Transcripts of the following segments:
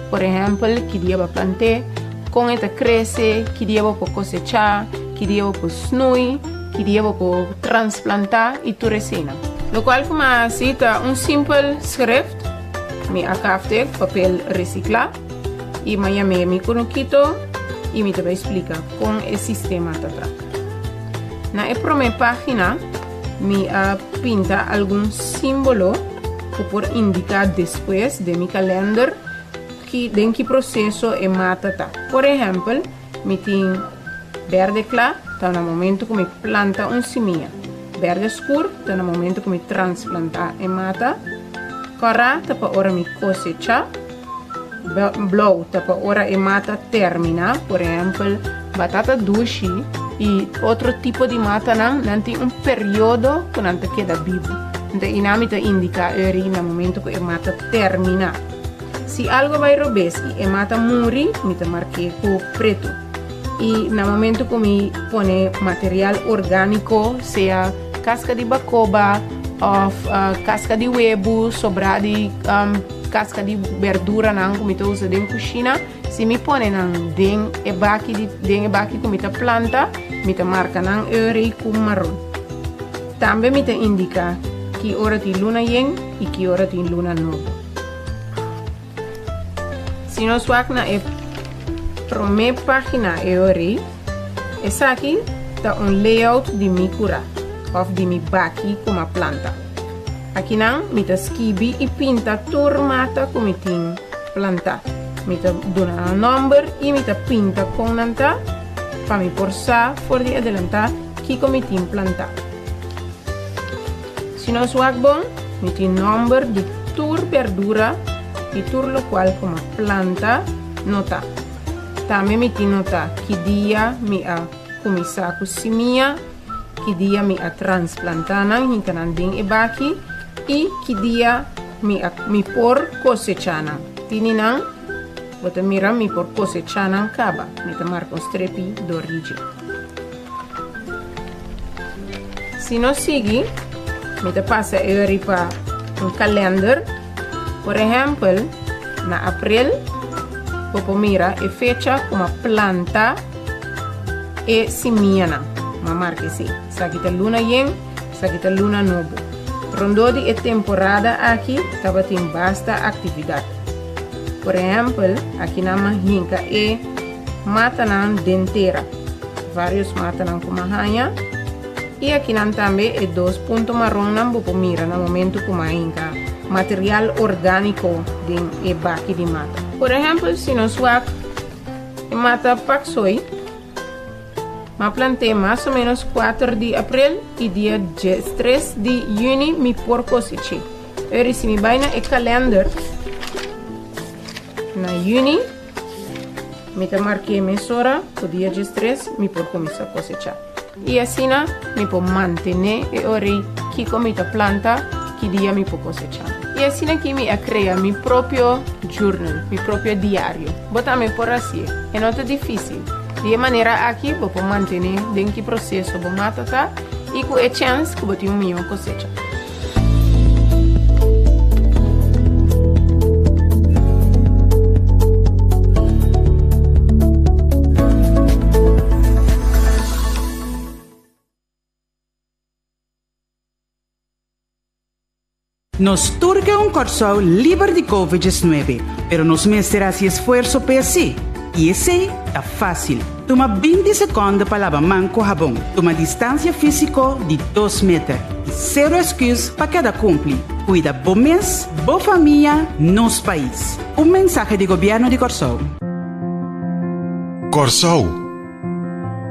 Por ejemplo, que dia va plantar, con esta crece, que dia va cosechar, que dia va snui, que dia va transplantar y tu resina. Lo cual como así está un simple schrift, mi acafte papel reciclado y me mi conoquito y me te va a explicar con el sistema tatra. Na la primera página me pinta algún símbolo que por indicar después de mi calendario en qué proceso es mata. Por ejemplo, me tiene verde claro, está en el momento que me planta un semilla. Verde escuro, está en el momento que me transplanta en mata. Corra, está para hora me cosecha. Blau, está para hora en mata termina. Por ejemplo, batata dulce y otro tipo de mata no tiene un periodo que no queda vivo. Entonces, inamita indica en el momento que el mata termina. Si algo va a revés y el mata muri, me te marqué con preto. Y en el momento que me pone material orgánico, sea casca de bacoba, o casca de huevo, sobra de casca de verdura, que me usa en la cocina, si me pone en el baki que me planta, me te marca en con marrón. También me te indica que hora de luna yen y que hora de luna no. Si nos vamos a la primera página, esa aquí está un layout de mi cura, o de mi baki como planta. Aquí me escribe y pinta turmata como me planta. Me da un nombre y me pinta con nanta para me porsa por de adelantar que como me planta. Si nos vamos me tiene nombre de tur verdura y tur lo cual como planta nota. También me tiene nota que día me a começar con semilla, que día me a transplantar en canal bien e baki y que día me por cosechar. Tiene nan, bota mira me por cosechar caba, me te marco strepi de origine. Si no sigue, me te pasa para un calendario. Por ejemplo, en abril, popo mira e fecha como planta e semilla. Ma marca sì. Sakita luna yen, sakita luna novo. Rondo di temporada aqui, tava tem basta atividade. Por exemplo, aqui na mahinka e matanan dentera. Vários matanan com mahanha. E aqui nan também é 2 pontos marrom nan popo mira no momento com mahinka. Material orgánico de baki de mata. Por exemplo, se nós vamos mata paxoi, eu plantei mais ou menos 4 de abril e dia 3 de junho me por coseche. Eu recebi bem na calendário na junho, me marquei a mesura o dia 3 me por começar a cosechar. E assim me por manter e ori que comita planta que dia me por cosechar. E assim aqui me cria meu próprio journal, meu próprio diário. Botar-me por assim, é não é difícil. De maneira aqui, vou manter dentro do processo, vou matar e com a chance que vou ter melhor cosecha. Nos turca un corso libre de COVID-19, pero nos meterá esse esforço para si. E esse é fácil. Toma 20 segundos para lavar mão com sabão. Toma distância física de 2 metros. E zero excusas para cada cumpre. Cuida bom mês, boa família, nosso país. Mensagem do governo de Corsol. Corsol,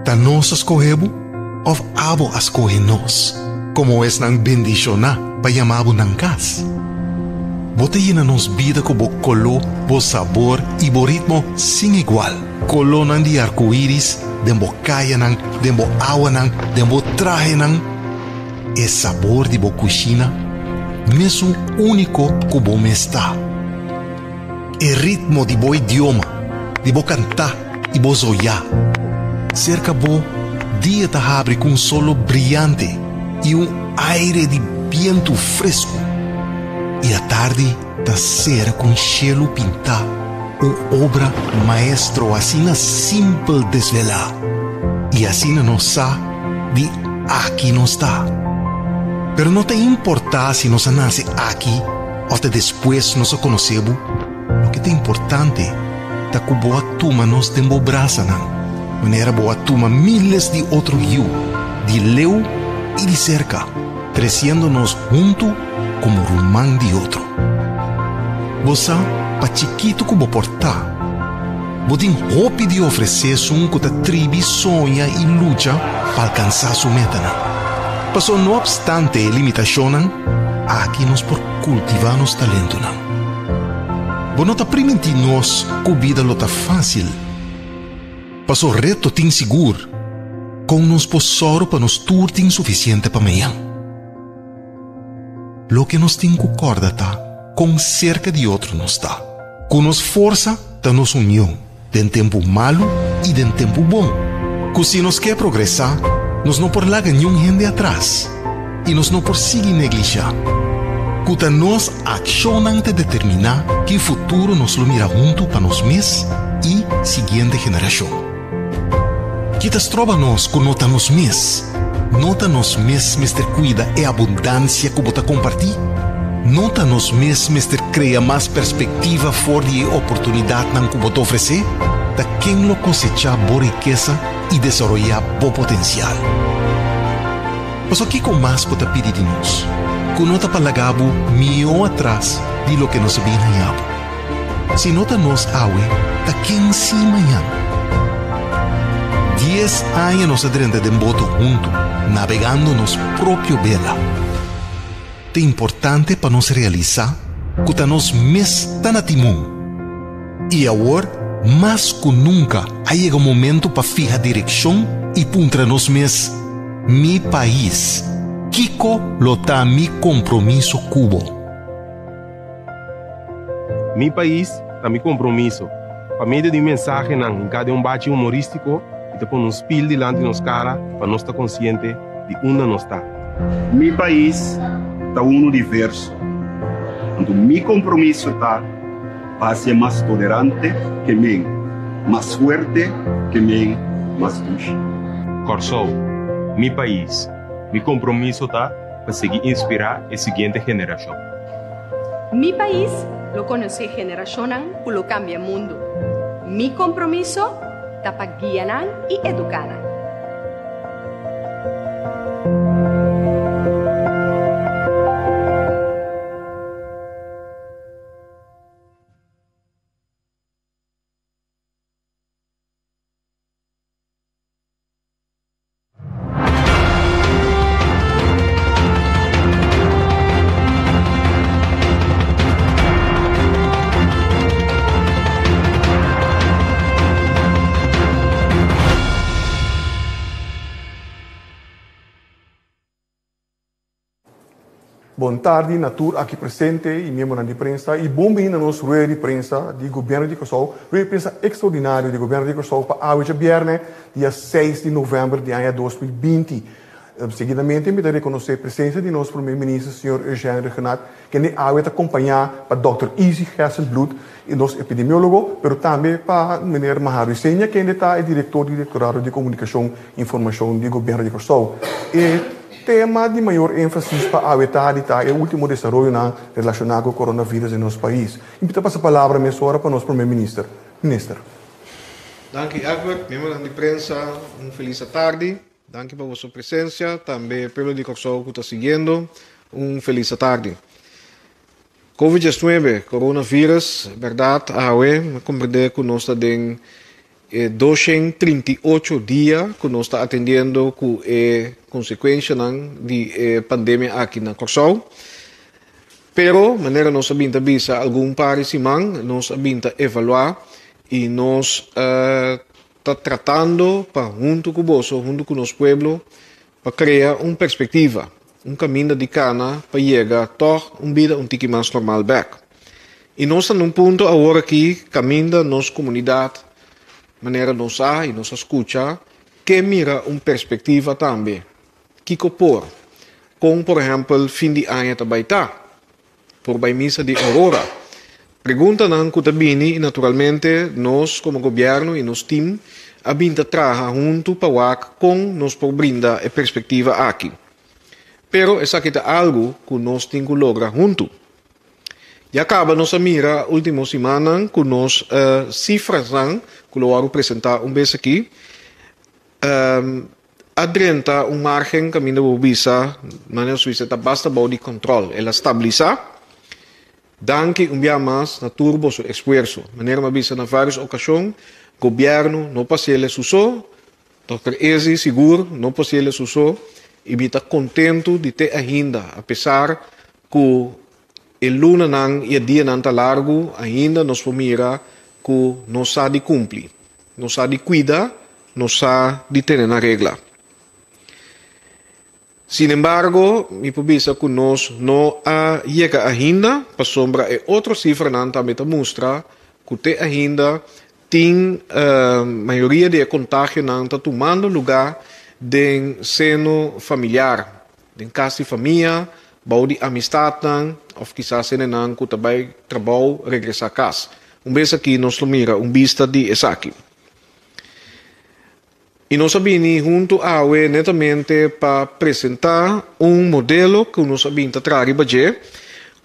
ta nos escogemos ou abo escoge nos? Como es nang bendiciona para llamabo nang kas? Bote llena nos vida com bo color, bo sabor e bo ritmo sin igual. Color nang de arco-iris, de bo caia nang, de bo agua nang, de bo traje nang. E sabor de bo cucina, mesmo único que bo me está. E ritmo de bo idioma, de bo cantar e bo zoiar. Cerca bo, dia ta abre com solo brilhante e aire de viento fresco. E a tarde bota cera com gelo pintar, uma obra maestro assim simple desvelar. E assim não sabe de aqui não está. Pero não tem importar se nós nasce aqui ou até depois nós conhecemos. O que é importante é que boa turma nos demobraça, não? Maneira boa turma miles de outros rio, de leu e de cerca, crescendo-nos junto como rumão de outro. Você, para chiquito como portar, você tem roupa de oferecer um que a tribo sonha e luta para alcançar sua meta. Mas não obstante a limitação, aqui nós por cultivar nosso talento. Você não está permitindo nós que a vida não está fácil. Mas o reto tem seguro, com nos possoro para nos turte insuficiente para amanhã. Lo que nos tem que acordar com cerca de outro nos está. Com nos força da nossa união, de tempo malo e de tempo bom. Que se nos quer progressar, nós não por largar nenhum gente atrás e nós não por seguir negligenciar. Que nós acionamos determinar que o futuro nos lo mira junto para nós mesmos e seguinte geração. Que tas trova nós que nota nos mesmos, Mr. Cuida é a abundância que bota compartir. Nota nos mesmos, Mr. Cria mais perspectiva fora de oportunidade que bota oferecer, da quem lo cosechar boa riqueza e desenvolver bom potencial. Mas o que com mais bota pedir de nós? Que nota para lagabo milhão atrás de lo que nos bem ganhamos. Se nota nos awe, da quem se amanhã. 10 anos nos adrenda de boto junto, navegando nos próprio vela. É importante para nos realizar que nós mesmos tá na timão. E agora, mais que nunca, chega o momento para fijar direção e puntra nós mesmos, mi país. Kiko lota mi compromisso cubo. Mi país tá mi compromisso. Para meio de mensagem em cada bate humorístico, e põe um spil diante de nos cara para nós estar consciente de onde nós está. Mi país está diverso. Então, mi compromisso está para ser mais tolerante que mim, mais forte que mim, mais justo. Corsou, mi país, mi compromisso está para seguir inspirar a seguinte geração. Mi país lo conoce generación que lo cambia el mundo. Mi compromiso está para guiar y educar. Boa tarde, Natur aqui presente e membro da imprensa e bom-vindo a nossa rueda de imprensa do governo de Kosovo, rueda de imprensa extraordinária do governo de Kosovo para hoje, viernes, dia 6 de novembro de ano 2020. Seguidamente, me dá reconhecer a presença de nosso primeiro-ministro, Sr. Eugênio Regenat, que é acompanhado para Dr. Easy Hesselbloed, e nosso epidemiólogo, mas também para o Mr. Maharu Senha, que é diretor do Diretorado de Comunicação e Informação do governo de Kosovo. Tema de maior ênfase para a AWETA é o último desenvolvimento relacionado com o coronavírus em nosso país. Invito a passar a palavra para o nosso primeiro-ministro. Ministro. Dank u, Egbert, membro da imprensa, feliz tarde. Dank u por sua presença. Também o povo de Kosovo que está seguindo, feliz tarde. Covid-19, coronavírus, verdade, me compreender que nós estamos 238 dias que nós estamos atendendo com a consequência da pandemia aqui na Kosovo. Pero, de maneira nós sabemos que algum país nós sabemos evaluar e nós está tratando para junto com o junto com o nosso povo, para criar uma perspectiva, caminho de cana para chegar a uma vida tique mais normal back. E nós estamos num ponto agora que caminho da nossa comunidade, maneira nós e nós escuta, que mira uma perspectiva também, que compor, com por exemplo fim de ano também tá, por by missa de Aurora, Pergunta não kutabini e naturalmente nós como governo e nos team abinta traja junto para com nos por brinda a perspectiva aqui. Pero essa aqui é algo que nós temos que lograr junto. E acaba nossa mira última semana com nos cifras que eu vou apresentar vez aqui. Adrenta margem que ainda vou bisa, maneira suíça tá basta de controle, ela estabilizar. Danke dia mais na turbo seu esforço. Maneira uma bisa na várias ocasiões, governo não passa ele suso, Dr. Ezi seguro não passa ele suso, e está contento de ter ainda, apesar que o luna nang e a dia não tá largo, ainda nos mira que não sabe cumprir, não sabe cuidar, não sabe de ter na regra. Sin embargo, mi pubisa que nós não chega ainda, para sombra é outra cifra não também mostra que te ainda tem maioria de contágio não está tomando lugar de seno familiar, de casa de família, bau de amistade não, ou quizás seno não que também trabalho regressar a casa. Vez aqui nós mira vista de essa aqui. E nós sabemos junto a UE netamente para apresentar modelo que nós sabemos trazer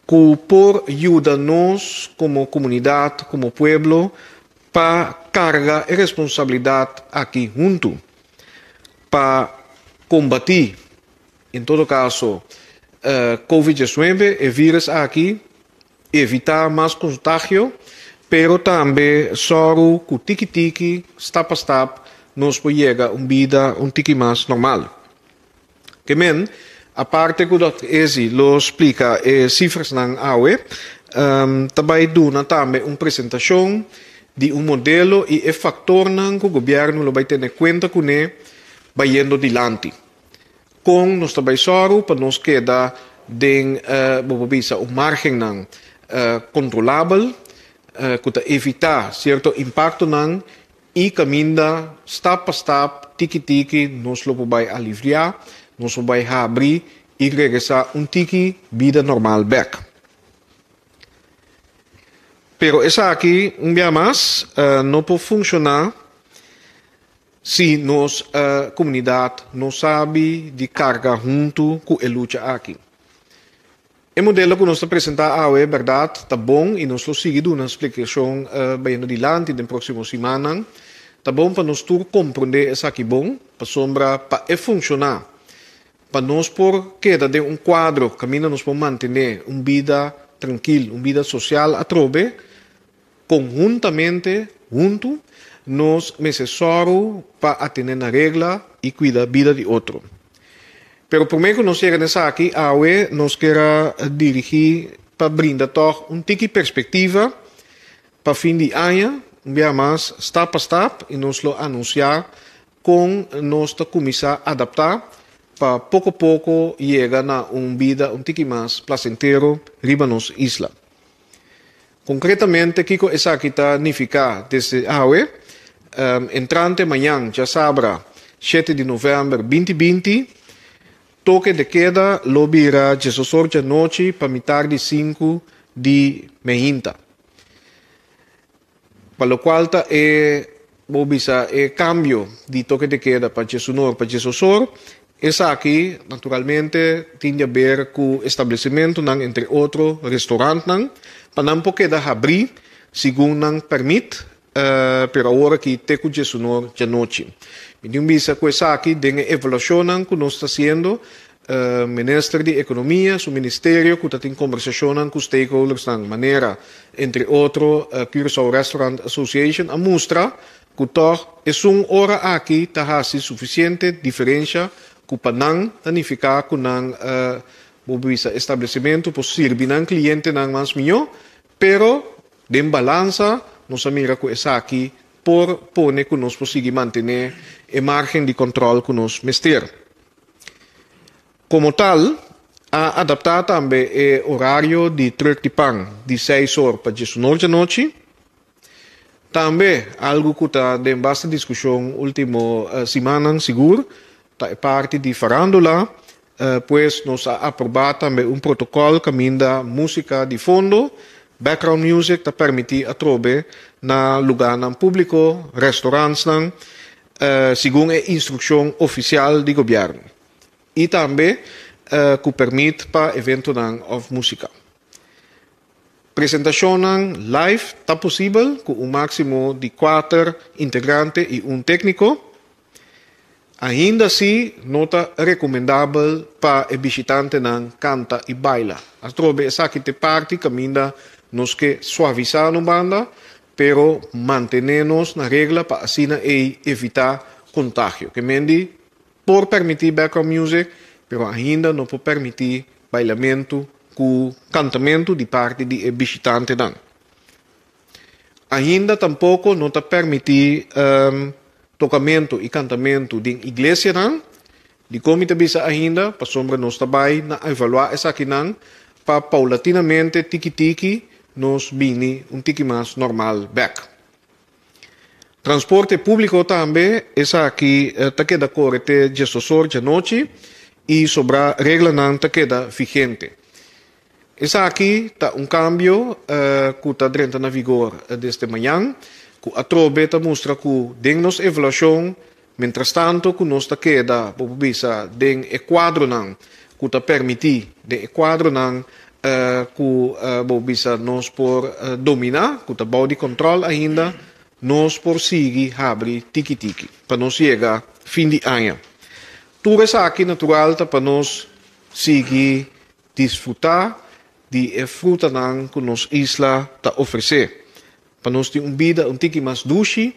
que por ajuda nós como comunidade, como pueblo, para carga e responsabilidade aqui junto, para combater, em todo caso, Covid-19 e vírus aqui, evitar mais contágio, pero também só com tiki-tiki, step a step, nos chega vida tique mais normal. Que men, a parte que o Dr. Ezi lo explica cifras na AUE, também dá também uma apresentação de modelo e factor que o governo vai ter em conta com ele, vai indo adiante. Com nós também só para nos queda de margem controlável, para evitar certo impacto e caminha step a step, tiki-tiki, nós vai aliviar, nós vai abrir e regressar tiki vida normal back. Pero essa aqui, dia mais, não pode funcionar se nós, comunidade, não sabe de carga junto com a luta aqui. O modelo que nós apresentamos é verdade, está bom, e nós seguimos uma explicação bem adiante na próxima semana. Está bom para nós compreender isso aqui bom, para sombra, para funcionar. Para nós por queda de quadro, caminho nós podemos manter uma vida tranquila, uma vida social a trove, conjuntamente, junto, nós necessário para atender a regra e cuidar da vida de outro. Pero primeiro que nós chegamos aqui, a UE nos quer dirigir para brindar tique perspectiva para fim de ano, dia mais step a step e nos lo anunciar com nós começar a adaptar para pouco a pouco chegar na vida tique mais placentero riba nos isla. Concretamente, Kiko essa aqui significa desde a UE, entrante amanhã, já sabrá, 7 de novembro 2020, toque de queda, lobira 16 da noite para metade de 5 de meia. Para o qual é cambio de toque de queda para 19 para 16. Essa aqui, naturalmente, tem a ver com o estabelecimento, entre outros, restaurante, para não poder abrir, segundo não permite, para a hora que tem com 19 da noite. Então, bisa com essa aqui, tem a avaliação que nós estamos fazendo, Ministério de Economia, o Ministério, que tem conversação com os stakeholders, de maneira, entre outros, Curaçao Restaurant Association, a mostra que é uma hora aqui, está suficiente diferença, que para não danificar com o estabelecimento, para servir ao cliente mais melhor, pero, de balança, nós mira com essa aqui, por pôr que nós possamos manter a margem de controle que nós mester. Como tal, a adaptar também o horário de truck de pão de 6 horas para 19 da noite. Também, algo que está em bastante discussão última semana, seguro, está parte de farándola, pois nós aprovamos também protocolo que minda música de fundo, Background music ta permiti atrobe na lugar ng publiko, restaurants ng según a instrução oficial do governo. E também que permite para evento of música. Presentação live tá possível com um máximo de 4 integrantes e um técnico. Ainda assim, não está recomendável para o visitante não canta e baila. As trobe essa que te parte caminha nos que suavizar a banda, pero mantenernos na regra para assim evitar contágio. Que mendi por permitir background music, pero ainda não por permitir bailamento com cantamento de parte do visitante não. Ainda tampouco não está permitir tocamento e cantamento de igreja não. De como bisa ainda, para sombra nós também na evaluar essa aqui não, para paulatinamente tiki-tiki nos bini tiki mais normal back. Transporte público também, essa aqui está queda correte de sosor de noite e sobra regra não está queda vigente. Essa aqui está cambio que está dentro na vigor desde manhã, que a trobe está mostra que dentro nos evaluação, mientras tanto que nos está queda por bisa dentro e quadro não, que está permitir de quadro não que bisa nos por dominar, que está body control ainda, nos por seguir abrir tiki-tiki, para nos chegar fim de ano. Tudo essa aqui natural está para nos seguir desfrutar de fruta que nos isla ta oferecer. Para nós ter vida tiki mais doce,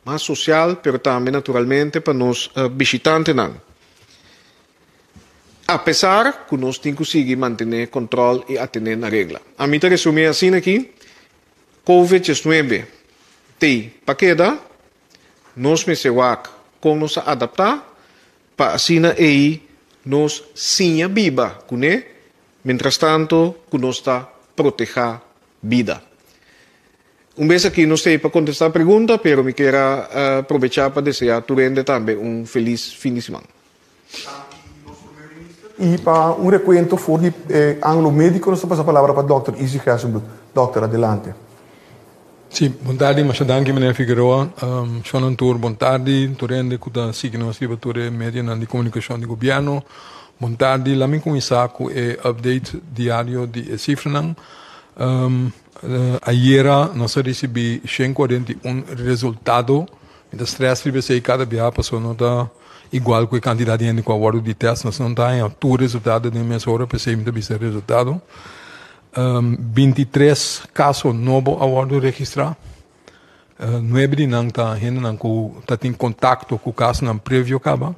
mais social, pero também naturalmente para nos visitantes não. Apesar que nós temos que conseguir manter controle e atender na regra. A mim te resumir assim aqui, COVID-19 tem paqueda, nós me sewak como nos adaptar para assim aí nos sinha biba, né? Mientras tanto, que nos está proteger vida. Vez aqui não sei para contestar a pergunta, pero me quero aproveitar para desejar a tu rende também feliz fim de semana. E para recuento for die anglo-médico, nós passamos a palavra para o Dr. Izzy Gersenbloed. Doutor, adelante. Sim, bom tarde, mas danke meneer Figueroa. Sono un tour, bom tarde, torrende que da signo escrivatura media na comunicação do governo. Bom tarde, lá me começar com o update diário de cifras. Ayer nós recebi 141 resultado. Das 3 que cada dia passou não está igual com a quantidade de gente com a hora de teste. Nós não temos o resultado de mês hora para ser muito bem resultado. 23 casos novos a hora registrados. 9 de não está em contato com o caso não prévio acaba.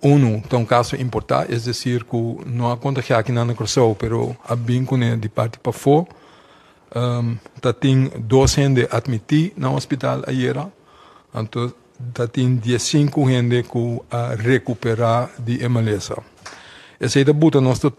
Então, caso importante, é dizer, que não há contagiado aqui na Curaçao, mas há vínculo de parte para fora. Tem 2 gente admitidos no hospital ayer. Então, tem 15 gente que recuperar de MLS. Essa é a nossa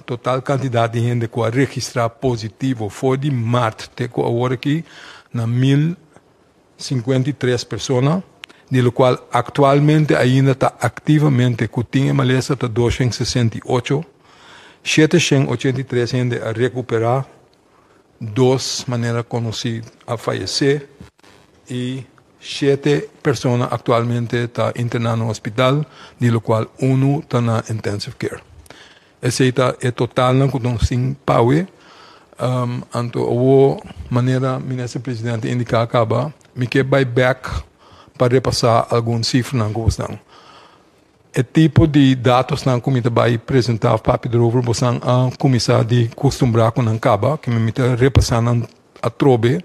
total quantidade de gente que registrar positivo foi de março, até agora aqui, na 1.053 pessoas. De lo qual atualmente ainda está ativamente que tem MLS está 268, 783 gente a recuperar, 2 maneiras conhecidas a falecer e 7 pessoas atualmente está internadas no hospital, de lo qual 1 está na intensive care. Esse é total que nós temos power. Então, a maneira que o ministro-presidente indica acaba, me quer back para repassar alguns cifras na gostão. O tipo de dados na comida vai apresentar para Pedro Over, você começar de costumbrar com a caba, que me repassar a trobe,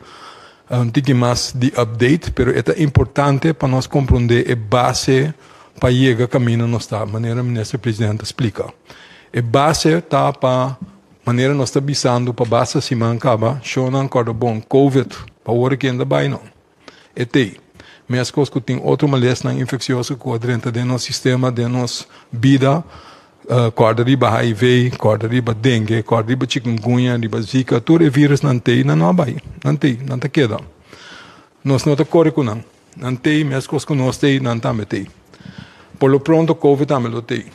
tem mais de update, mas é importante para nós compreender a base para chegar a caminho nós está, maneira o ministro-presidente explica. A base está para maneira nós está visando para base se mancaba, show não acorda bom COVID, para o hora que ainda vai não. É mas coisas que tem outro malestar infeccioso que dentro do nosso sistema, de nossa vida, corda riba HIV, corda riba dengue, corda riba chikungunya, riba zika, tudo é vírus não tem, não vai, não te queda. Nós não te corre com não tem, mas coisas que nós tem, não também tem. Por lo pronto, COVID também lo tem.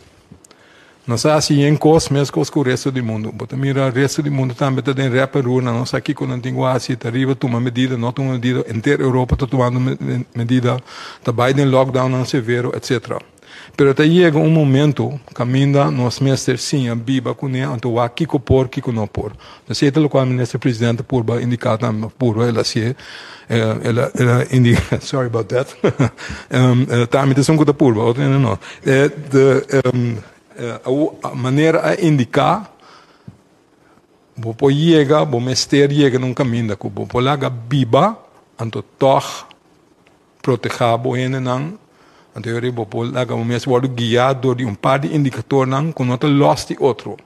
Nós assim em cos, mesmo com o resto do mundo. Bota mira o resto do mundo também está em reparu, nós aqui com antinguasi, está arriba toma medida, não toma medida, inteira Europa está tomando medida, está Biden lockdown não severo, etc. Pero até chega momento, caminha nós mestres sim, a biba com ele, então o kiko por, kiko não por. Não sei o qual ministro presidente purba indicado purba, ela se ela indica, sorry about that. Também tem que purba, outra não. A maneira a indicar, vou chega, vou mestre chega num caminho, vou lá biba, então toch proteger boene não. Então, eu vou lá que o mesmo word guiado de par de indicadores com outra lost outro.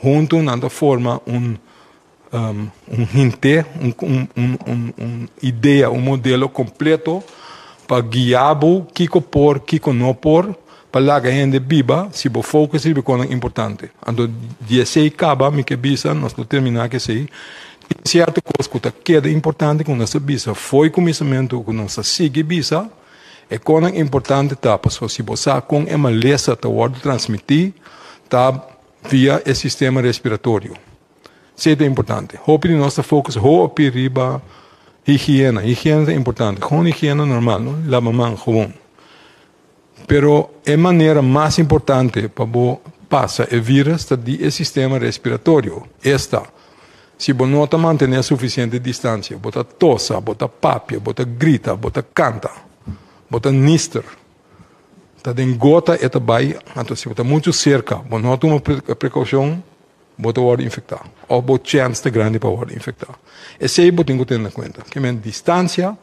Junto na forma hinte, ideia, modelo completo para guiar o kiko por, kiko não por, para lá que a gente biba, se o foco é importante. Então, 16 acaba, me que bisa, nós vamos terminar que sei. Certo coisa que é importante com nossa bisa, foi começamento com nossa sigue bisa. É coisa importante tá, porque se você com uma lesa tá word transmitir, tá via o sistema respiratório. Isso é importante. Hope de nosso foco, hope riba higiene é importante. Com higiene normal, não? Lava mão, gewoon. Pero a maneira mais importante para passar o vírus tá de sistema respiratório. Esta, se você não manter suficiente distância, bota tossa, bota papia, bota grita, bota canta. Bota nister. Tá de gota e vai, então se bota muito cerca, você não toma precaução, bota pode infectar. Ou bota chance de grande para pode infectar. Esse aí você tem que ter em conta. Que a distância,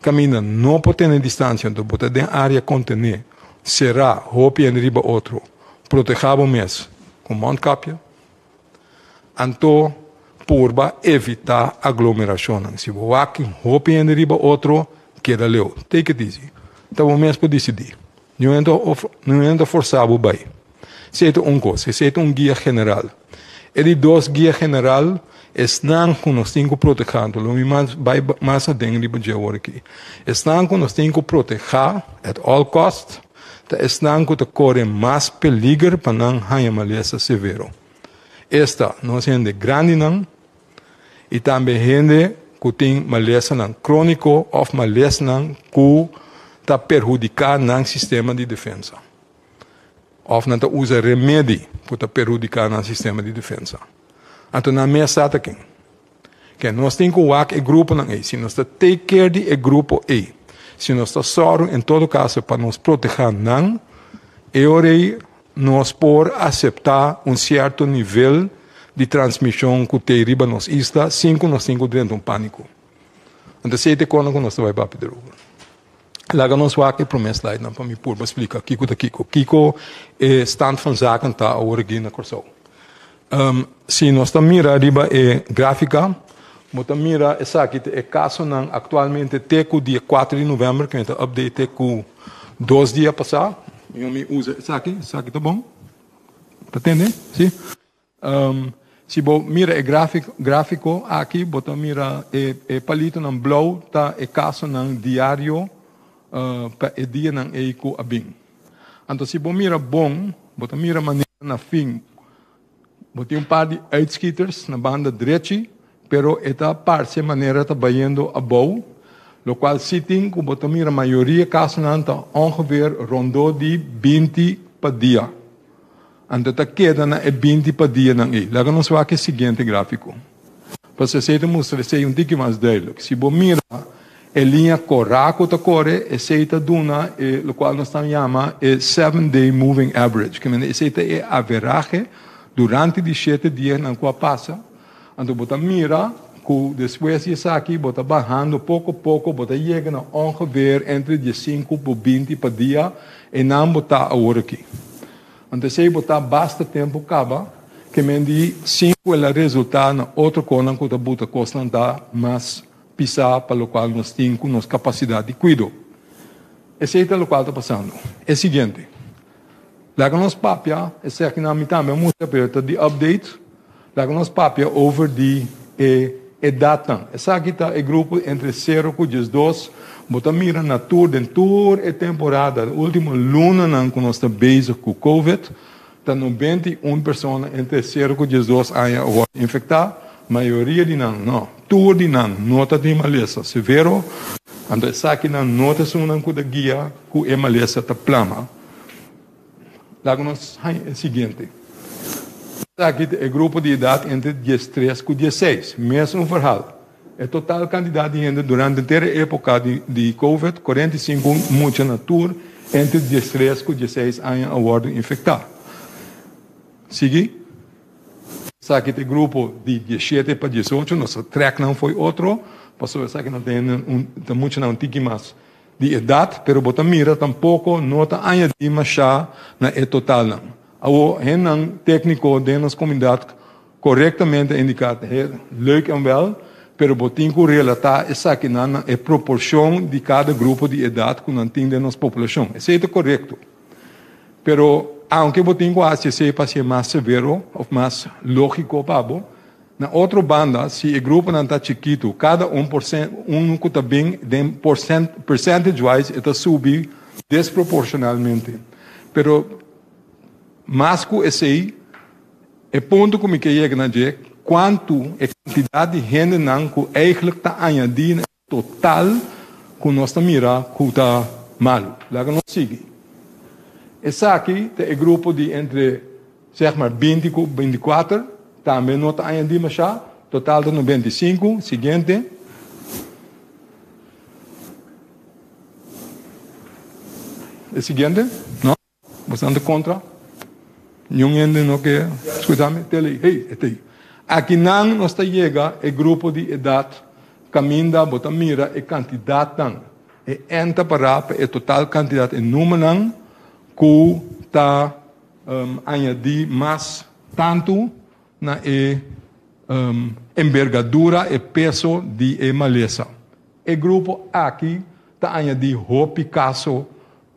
caminha não pode ter distância, então bota de área contener, será, roupa em riba outro, proteger o mês com mondkapje, então, por evitar aglomeração. Se você aqui, roupa em riba outro, queda leu. Take it easy. Então, o mesmo pode decidir. Não é forçado bem. Se é coisa, se é guia general. E dois guia general estão com os 5 protegidos. O mais adentro de agora aqui. Estão com os 5 protegidos at all cost. Estão com o corre mais peligro para não haver maleza severo. Esta não é gente grande não. E também gente que tem maleza crônico ou maleza que está prejudicando no sistema de defesa. Ou não usa remédio que está prejudicando no sistema de defesa. Então, na minha sata aqui, que nós temos que o grupo não é. Se nós take care de grupo é. Se nós estamos só, em todo caso, para nos proteger não, nós podemos aceitar certo nível de transmissão que tem riba nos está, 5 nós temos dentro de pânico. Então, se é quando nós vamos para Pedro. Lá nós vamos aqui para o slide, para me pôr, explicar Kiko da Kiko. Kiko é stand van zaken está agora aqui na Corsão. Se nós estamos mirando riba é gráfica, nós mira essa aqui é caso não atualmente até o dia 4 de novembro, que a gente update com 2 dias passados. Eu me uso essa aqui tá bom? Está entendendo? Sim? Se você mira o gráfico aqui, você mira o palito no blue, tá o caso no diário, para o dia não é com a bem. Então, se você mira bom, você mira maneira na fim, você tem par de uitschieters na banda direita, pero esta parte maneira está batendo a boa, lo qual sitting, que você mira a maioria casos não está ongeveer rondou de 20 por dia. Então, está queda na 20 por dia não é. Lá nós vamos aqui o seguinte gráfico. Para você mostrar um pouco mais dele. Se você mira a linha coraco está corre, essa é duna, o qual nós chamamos é 7-day moving average. Que essa é a average durante os 7 dias na qual passa. Então, você mira que depois disso aqui, você bajando pouco a pouco, você chega a ongeveer entre 15 por 20 por dia, e não você agora aqui. Então, se você basta tempo acaba, que mendi 5 é o resultado na outra coisa que você custa dar mais pisar para o qual nós temos capacidade de cuidar. Esse é o qual está passando. É o seguinte. Lá que nós papia, esse aqui na mitad, é muito perto de update. Lá que nós papia over de data. Esse aqui está o grupo entre 0 e 12. Você mira na tour e temporada. O último luna que nós estamos base com o COVID. está 91 pessoas entre 0 e 12 anos agora infectadas, maioria de não, tudo de não está de maleza severo, então essa aqui não está sendo com a guia que a maleza está plama. Logo nós é o seguinte, aqui é o grupo de idade entre 13 e 16, mesmo verhal. É total quantidade de gente durante a inteira época de Covid, 45 muita natura, entre 13 e 16 anos agora infectados. Segui? Sabe que o grupo de 17 para 18, nosso track não foi outro, passou a que não tem muito não tem mais de idade, mas bota mira tampouco nota añadir mais já na é total não. O hen técnico de nossa comunidade corretamente indicado é leuk en wel, pero botinho relatar essa que não é proporção de cada grupo de idade que não tem de nossa população. Isso é correto. Pero aunque botinho acha se ser mais severo ou mais lógico para na outra banda, se o grupo não está chiquito, cada 1% que está bem, percentage-wise, está subir desproporcionalmente. Pero mais que esse é ponto que me chega na dizer quanto a quantidade de gente não que eigenlijk está añadindo total que nós estamos mirando que está mal. Lá que nós seguimos. Essa aqui é o grupo de entre, zeg maar, 20 e 24, também não está añadindo já, total de 95, seguinte. O seguinte, não? Bastante contra. Nenhum gente não quer escutar-me, tele, hey, este. Aqui não nós está chega o grupo de idade, caminha, bota mira, e quantidade não. E entra para a total quantidade, e número não, que está añadir mais tanto na envergadura e peso de maleza. O grupo aqui está añadir o Picasso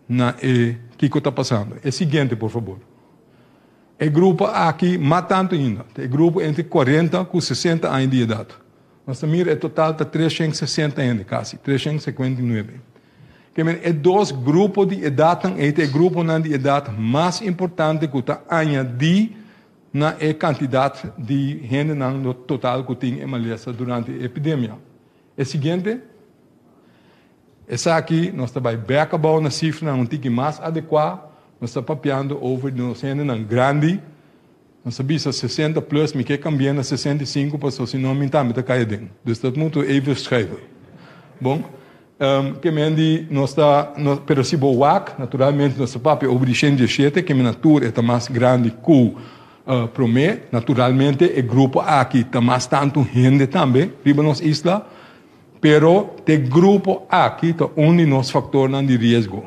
na que está passando. É o seguinte, por favor. O grupo aqui, mais tanto ainda. O grupo entre 40 e 60 anos de idade. Nós temos o total de 360 anos, quase, 359. É dois grupos de idade, é o grupo de idade mais importante que está añadir na quantidade de gente no total que tem em maleza durante a epidemia. É o seguinte, essa aqui, nós estamos bem acabados na cifra, não tem que mais adequada, nós estamos papiando over de nós gente grande, nós sabemos 60 plus, me quer cambiar a 65, para se não me está caindo. Dus dat moeten we even schrijven. Bom, que mendi nós está, pero se boak, naturalmente nosso papel over de 107, que a natura é mais grande que promete, naturalmente o grupo aqui está mais tanto gente também, riba nossa isla, pero o grupo aqui está um de nossos fatores de risco.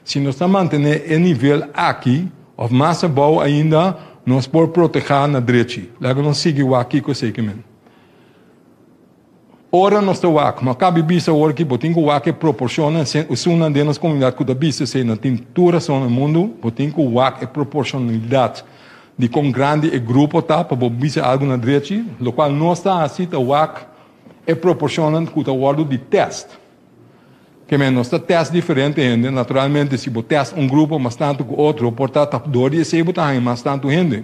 Se nós estamos mantendo o nível aqui, ou mais abaixo ainda, nós podemos proteger na direita. Logo nós seguimos aqui com o segmento. Ora nós estamos aqui, mas cabe bisa ora que botinho o aqui proporciona, se uma de nossas comunidades que da bisa se na tintura só no mundo, botinho o aqui é proporcionalidade de quão grande o grupo está para bisa algo na direita, o qual nós está assim, o aqui é proporcionante com o ordem de teste. Que nós está teste diferente ainda, naturalmente se você testa grupo mais tanto que outro, portanto, dor e se você mais tanto gente.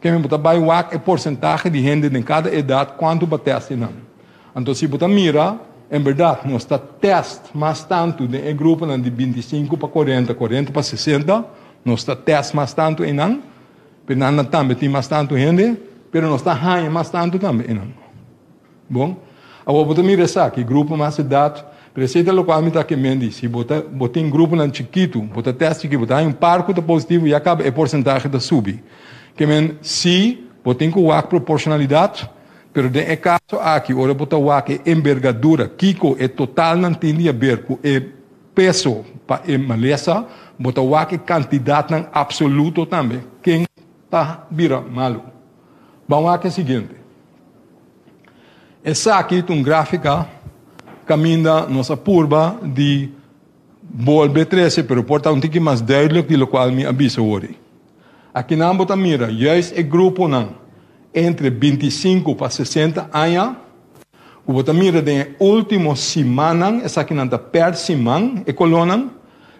Que você vai ver a porcentagem de gente em cada idade, quanto você testa não. Então, se você mira, em verdade, nós está teste mais tanto de grupo de 25 para 40, 40 para 60, nós está teste mais tanto em não, mas não também tem mais tanto gente, mas nós está ganhando mais tanto também não. Bom, agora você mira isso aqui, grupo mais idade, receita local me está queimando. Se você tem grupo não chiquito, você testa que você tem parco de positivo e acaba a porcentagem da subir. Que se você tem que usar proporcionalidade, pero de caso aqui, ora você usar envergadura, Kiko é total não tem a ver com o peso para a maleza, você usar quantidade não absoluto também. Quem está vira malo. Vamos aqui o seguinte. Essa aqui é gráfica caminha nossa curva de bol B13, pero porta um tique mais duidelijk, de qual me aviso hoje. Aqui não bota mira, juist o grupo não, entre 25 para 60 anos, o bota mira de último semana, essa aqui não per semana, e coluna,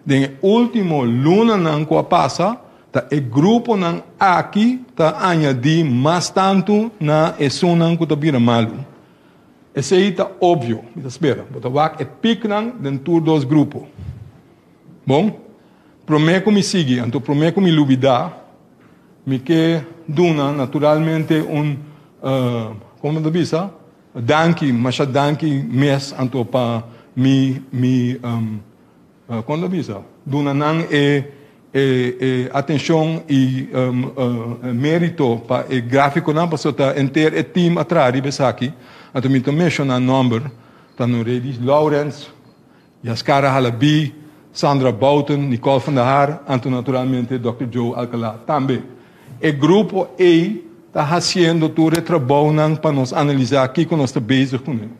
de último luna não que passa, o grupo não aqui tá añadir mais tanto na zona que tá vira malu. Esse aí tá óbvio, me espera. Bota é picnan dentro dos grupos. Bom, prometo me seguir, então prometo me lubidar, me que duna naturalmente como da visa, danke, mas danke mês anto para como da visa, duna não atenção e mérito para o gráfico não para sota enter o time atrás de aqui, anto me mencionar number, tá no Redis Lawrence, Yaskara Halabi, Sandra Bouten, Nicole van der Haar, anto naturalmente Dr. Joe Alcalá também. O grupo E está fazendo todo o trabalho para nos analisar aqui que nós estamos bezig com ele.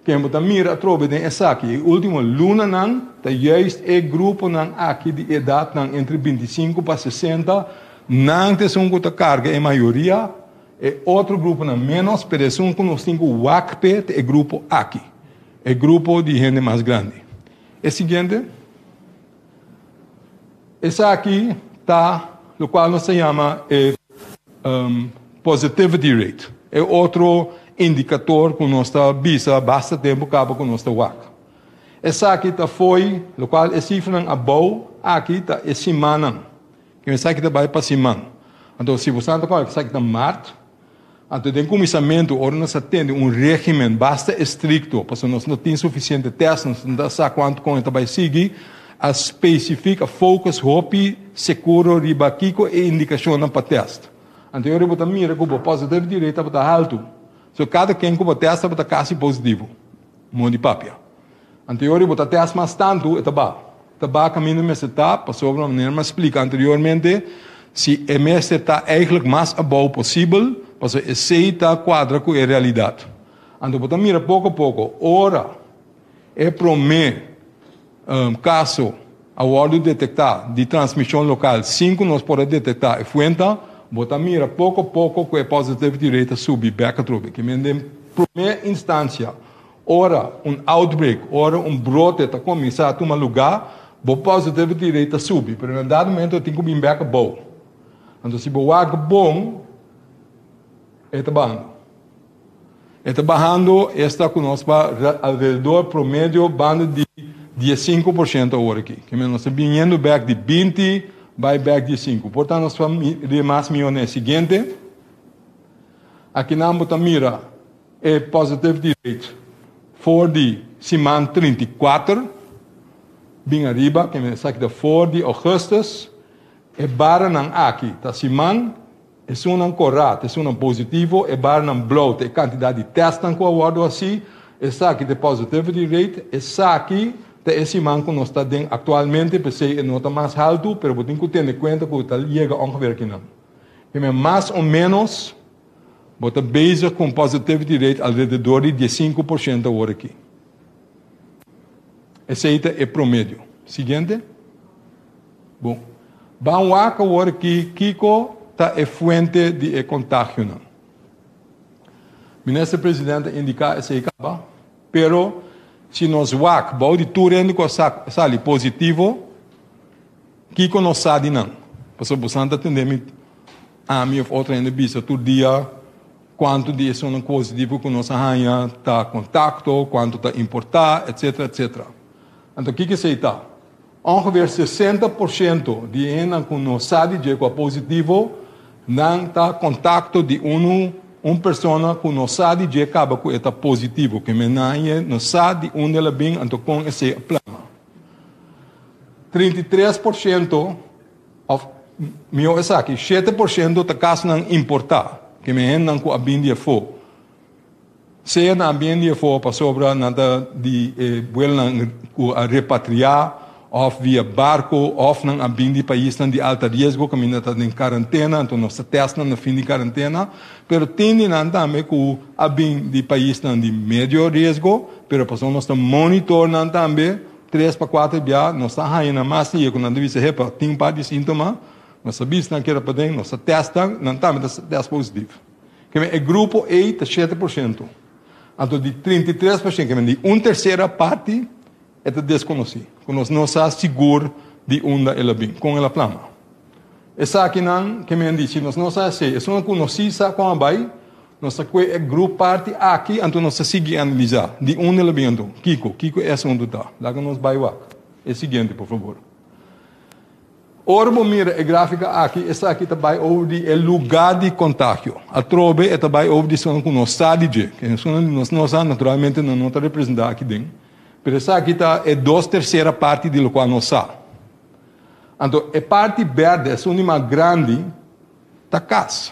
Quem está mira trove de essa aqui, o último luna não, está juist o grupo não aqui de idade não entre 25 para 60, não tem um que carga em maioria, e outro grupo não menos, pero é um que nós temos o WACP, o grupo aqui, o grupo de gente mais grande. O seguinte, essa aqui está, o qual nós se chama positivity rate. É outro indicador que nós está visa basta tempo acaba com nós WAC. Essa aqui está foi, o qual é cifra above, aqui está é semana. Que essa aqui está vai para semana. Então se você está com essa aqui está março, então tem começamento, ou nós atende regime basta estricto, porque nós não temos suficiente testes, não sabe quanto com vai seguir. A especifica focus hopi seguro riba kiko e indicação para teste. Anterior eu mira que o positivo direito para alto. So cada quem que testa para quase positivo. Mundo de papia. Anterior eu teste mais tanto é tabá. Tabá caminho mais etapa, passou de uma maneira mais explica anteriormente se MS está eigenlijk mais above possível, para esse está quadra com a realidade. Então mira pouco a pouco, ora é promê caso a hora de detectar de transmissão local, 5 nós podemos detectar e fuenta, bota mira pouco a pouco que a positivity rate subir back a trobe. Que em primeira instância, ora outbreak, ora brote está começar a tomar lugar, a positivity rate subir, mas em dado momento tem que vir back a bom. Então se o ar bom, está bajando. Está bajando, está conosco ao redor promédio banda de 15% agora aqui. Que nós estamos vindo back de 20, vai back de 5. Portanto, nós vamos de mais milhões seguinte. Aqui na mira é positive rate for de semana 34, bem arriba, que me sabe da for de agosto, é barra não aqui, tá semana é um correto, é um positivo, é barra não blow, é quantidade de testes que eu guardo assim, essa aqui de positivity rate, essa aqui esse banco nós está dentro atualmente, porque não está mais alto, mas eu tenho que ter em conta que está chega ongeveer aqui não. E mais ou menos, você está bezig com positivity rate ao redor de 5% agora aqui. Esse é o promédio. Seguinte. Bom. Vamos agora aqui, Kiko está é fonte de contágio não. Ministro Presidente indica esse acaba, pero se nós WAC, o auditor ainda sai positivo, que nós sabe não. Porque você está atendendo a mim ou outra ainda vista todo dia quanto de isso não positivo que nós arranha está contato, quanto está importar, etc, etc. Então o que se está? Ongeveer 60% de ena que nós sabe de que é positivo não está contato de uma pessoa que não sabe de acaba com está positivo, que não sabe onde ela vem, então com esse plano. 33% meu é aqui, 7% da casa não importar, que me não com a bindia for. Se na bindia for para sobra nada de a repatriar ou via barco, ou não a bindia país de alta risco, que me está em quarentena, então nós testamos no fim de quarentena, pero tem também que a bindia país de médio risco, pero para nós estamos monitorando também 3 para 4 dias, nós estamos ainda mais dia quando nós repa tem um par de sintomas, nós sabemos que era para dentro, nós testamos, não estamos teste positivo. Que é grupo A está 7%. Então de 33%, que é de uma terceira parte é desconhecido. Nós não estamos seguros de onde ela vem, com ela plama. Essa aqui não, que me diz, nós não sabemos, é uma conhecida com a Bahia, nós temos um grupo parte aqui, então nós seguimos a analisar, de onde ele vem, Kiko é onde está, lá que nós vamos é o seguinte, por favor. Ora, vamos mirar a gráfica aqui, essa aqui também over o lugar de contágio, a trobe é também over o que nós sabemos, que nós naturalmente não está representado aqui dentro, mas essa aqui está é 2/3 parte do qual nós sabemos. Então, a parte verde, essa única grande, está casa.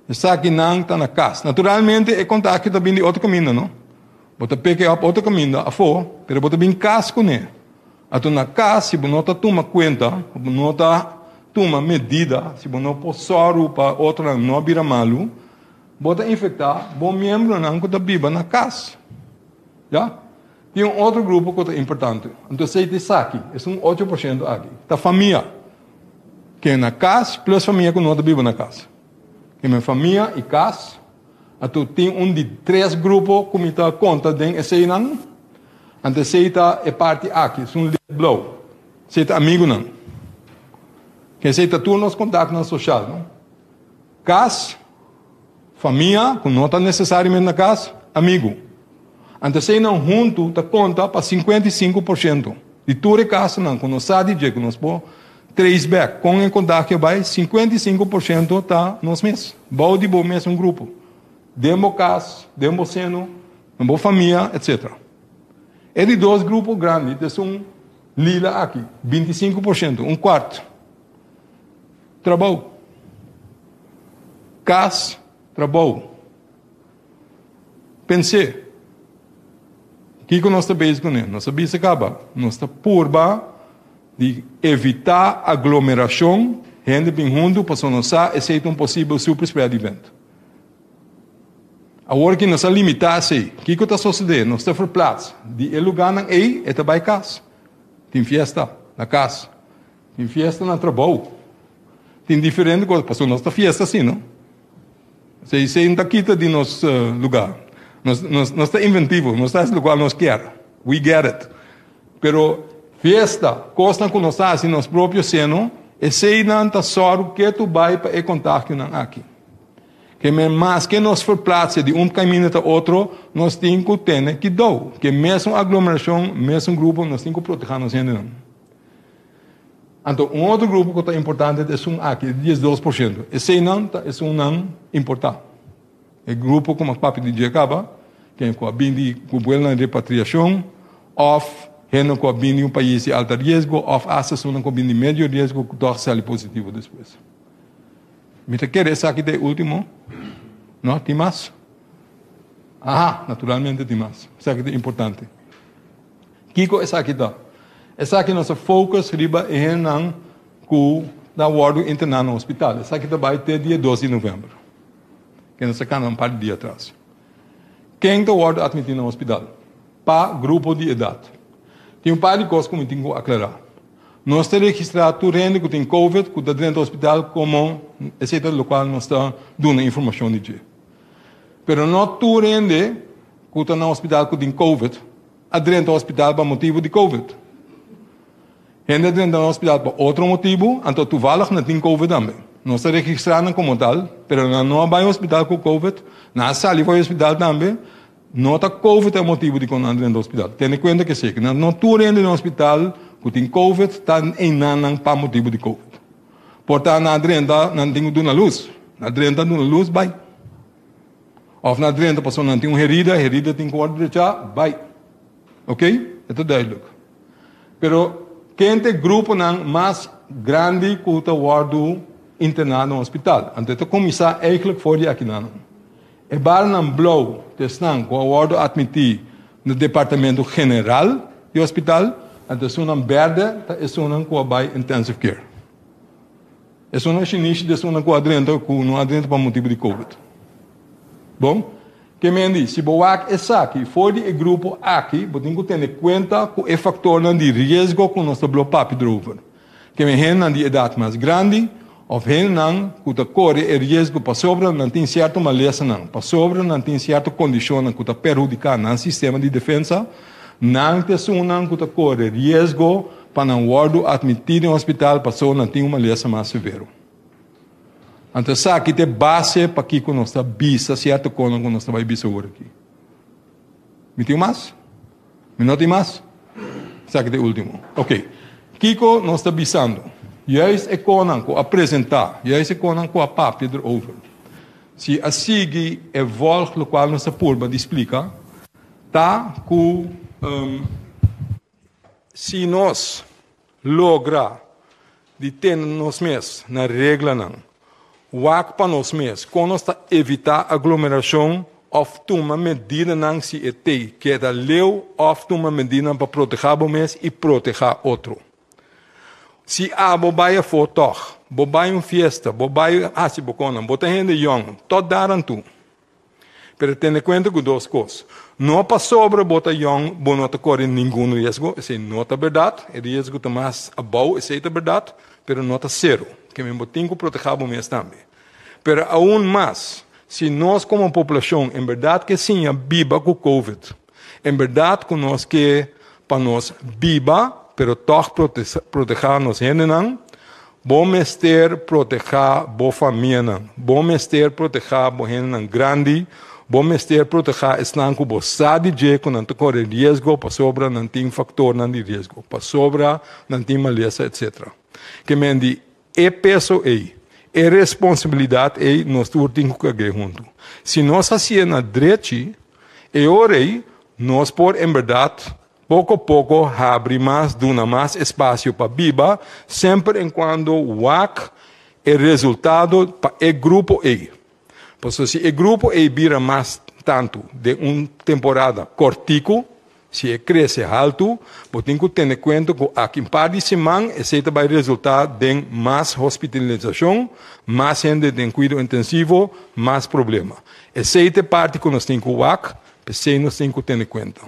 Essa aqui não está na casa. Naturalmente, o contágio está vindo de outro caminho, não? Você pega outro caminho, a fora, mas você vem casa com ele. Então, na casa, se você não toma conta, se você não toma medida, se você não pôr soro para outro não virar malo, você infectar, bom membro não que está vivo na casa. Já? Tem um outro grupo que é importante. Então, esse aqui, é 8% aqui. Da família, que é na casa, plus família que não vive na casa. Que é família e casa. Então, tem de 3 grupos que me dá conta de esse ano. Então, esse é parte aqui, é little blow. Esse é amigo não. Que esse é todos os contatos social, não? Casa, família, que não está necessariamente na casa, amigo. Então, se não junto, está conta para 55%. De toda a casa, não, quando nós sabemos que nós podemos 3 back, com o contato vai, 55% está nós mesmos. Bom de bom mesmo grupo. Demo casa, demo seno, demo família, etc. É de 2 grupos grandes, são lila aqui, 25%, 1/4. Trabalho. Casa, trabalho. Pensei. O que nós estamos fazendo com ele? Nós estamos acaba. Nós estamos por de evitar aglomeração, gente bem junto, para nós aceitar um possível super spread event. Agora que nós limitar isso, o que está sucedendo? Nós estamos plaats. De lugar não é também casa. Tem festa na casa. Tem festa no trabalho. Tem diferente coisa. Porque nós estamos festa assim, não? Se não está quita de nosso lugar. Nós estamos inventivos, nós estamos no qual nós queremos. We get it. Pero festa, costa que nós estamos em nosso próprio seno, esse não está só que tu vai para o contato aqui. Que mais que nós forplace de caminho para outro, nós temos que ter que dar. Que mesmo aglomeração, mesmo grupo, nós temos que proteger nós ainda. Então, outro grupo que é importante é aqui, 12%. Esse não é importante. O grupo como o papi de Jacaba, que é com a bindi com boa repatriação, ou gente com a bindi país de alto risco, ou assessão com a bindi médio risco, que torce ali positivo depois. Me quer essa aqui de último? Não? Tem mais? Naturalmente tem mais. Essa aqui é importante. Kiko, essa aqui está. Essa aqui é nossa focus riba em que na ward internado no hospital. Essa aqui vai ter dia 12 de novembro. Que nós sacamos um par de dias atrás. Quem está ward admitido no hospital? Para grupo de idade. Tem um par de coisas que eu tenho que aclarar. Nós temos registrado tudo que tem COVID, que está dentro do hospital, como esse é o qual nós estamos dando informação de dia. Mas não tudo que está no hospital que tem COVID, dentro do hospital para motivo de COVID. Gente dentro do hospital para outro motivo, então tu valas não tem COVID também. Nós estamos registrando como tal, mas não vai ao hospital com COVID, não sai para o hospital também, não está COVID é motivo de quando dentro do hospital. Tenha em conta que sei que não tudo dentro do hospital que tem COVID está em não para motivo de COVID. Portanto, não tem uma luz. Dentro da luz, vai. Ou na dentro a pessoa não tem uma herida tem que deixar, vai. Ok? É tudo aí, look. Pero, quem tem grupo mais grande que o guardo internado no hospital. Então, começar eigenlijk voor die aqui não. É bar não blow, testan, com o guardo admitir no departamento general do hospital, então sunam verde, é sunam com a by intensive care. É sunam chinês, é sunam com adrento, com não adrento para motivo de COVID. Bom, que me diz, se boak essa aqui, for de grupo aqui, você tem que ter em conta que é fator de risco com nosso blopapi drover. Que me hen de idade mais grande, ou hen não, que corre o risco para sobre não tem certa maleza não, para sobre não tem certa condição que está perjudicar no sistema de defesa, não te sunam que corre risco para um wardo admitido no hospital, passou não tem uma lesão mais severa. Então, aqui tem base para que nós está bisa, certo coisa que nós está vai bisa agora aqui. Me tem mais? Me não tem mais? Aqui tem o último. Ok. Kiko nós está bisando. Juist é coisa que apresentar. Juist é coisa que a papi erover. Se a seguir é volg, o qual nós está por, mas explica, tá que se nós logra de ter nós mesmos na regra não, o para nós mesmos, quando nós evitar aglomeração, ou uma medida não se tem, que é da lei, ou uma medida para proteger o mesmo e proteger outro. Se há bobaia foto, bobaia festa, bobaia se bocona, bota gente young, todo daram tu. Pero tem em conta com duas coisas. Não para sobre bota young, bom não corre nenhum risco, isso não é verdade, o risco está mais abaixo, isso é verdade, pero não está zero, que me botinho que proteger o mesmo também. Pero aún mais, se nós como população, em verdade que sim, viva com o Covid, em verdade que nós que para nós viva, pero toch proteger nos gente não, bom ter proteger boa família não, bom ter proteger boa gente não grande, bom ter proteger estão com boa saúde de que não corre risco, para sobra não tem fator não de risco, para sobra não tem maleza etc. Que me diz peso aí. É responsabilidade e nós temos que fazer junto. Se nós fazemos a direita, é hora nós por em verdade pouco a pouco abrir mais, dona mais espaço para viver, sempre enquanto o é resultado para o grupo E. Porque se o grupo E vira mais tanto de uma temporada cortico, se cresce alto, você tem que ter em conta que aqui em par de semana, isso vai resultar em mais hospitalização, mais gente em cuidado intensivo, mais problema. Essa é a parte que nós temos que ver, nós temos que ter em conta.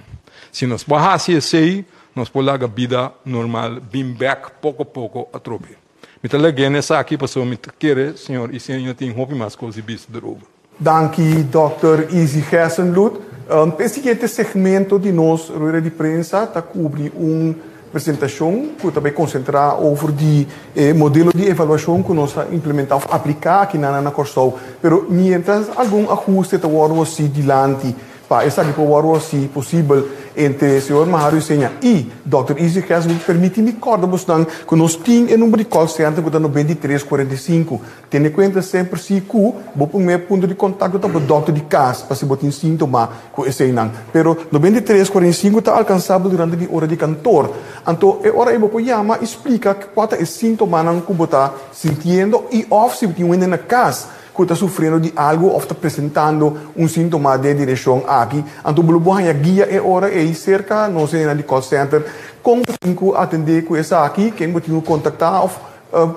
Se nós baixamos isso, nós podemos ter a vida normal, bem back, pouco a pouco, a trobe. Então, legal, essa aqui, pessoal, me quer, senhor, e senhor tem mais coisas visto de novo. Dank je, Dr. Izzy Gersenbloed. O seguinte segmento de nós, Rueda de Prensa, está cobre uma apresentação que também concentrar over de modelo de avaliação que nós implementamos, aplicar aqui na Corsol. Pero, mientras algum ajuste está agora assim dilante, para essa que pode ser possível entre o senhor Maharu Senha e Dr. Izzy Gersenbloed, permite-me recordar-vos que nós temos um número de call center que está no 2345. Tenha em conta sempre se que o primeiro ponto de contato está com o Dr. de casa, para se botar sintoma com esse não. Pero no 2345 está alcançável durante a hora de cantor. Então, a hora que você chama, explica qual é o sintoma que você está sentindo e se você tem na casa que está sofrendo de algo ou está apresentando sintoma de direção aqui. Então, você guia a hora e cerca, não sei, na call center, como tem que atender com essa aqui, quem você tem que contactar,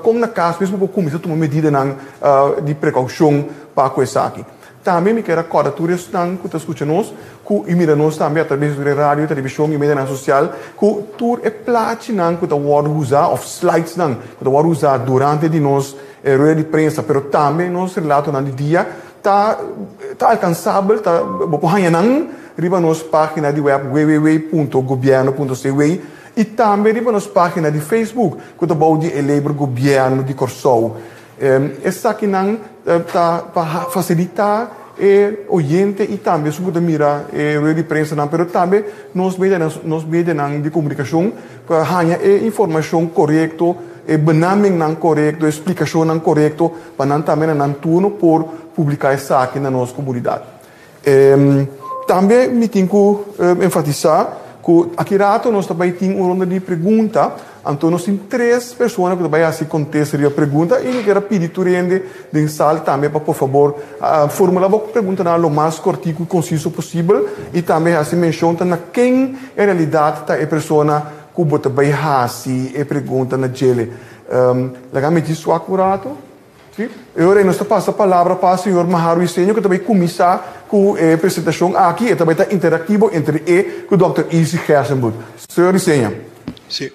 como na casa, mesmo para começar a tomar medida de precaução para com essa aqui. Também me quero recordar que você está escutando que mira-nos também através da rádio, televisão e mídia social, que tudo é plate que você pode usar, ou slides que você pode usar durante de nós rueda de prensa, pero também nosso relato no dia está alcançável, está bopohanhanan, riba nossa página de web www.governo.cw e também riba nossa página de Facebook, que está de eleber governo de Corsol. Essa aqui não está para facilitar o oyente e também se você mira rueda de prensa, não, pero também nos meios de comunicação que hanya informação correta, benaming não correto, explicação não correto, para não também não turno por publicar essa aqui na nossa comunidade. Também me tenho que enfatizar que aqui rato nós também temos uma ronda de perguntas, então nós temos 3 pessoas que também assim contestam a pergunta e eu quero pedir tu rende de sala também para por favor formular a pergunta o mais curtinho e conciso possível e também assim menciona na quem em realidade está a pessoa que você vai fazer e pergunta na gele. Legalmente isso é acurado? Sim? Agora nós passamos a palavra para o senhor Maharu Senha, que também começar com a apresentação aqui e também está interativo entre e o Dr. Izzy Gersenbloed. Senhor Senha. Sim.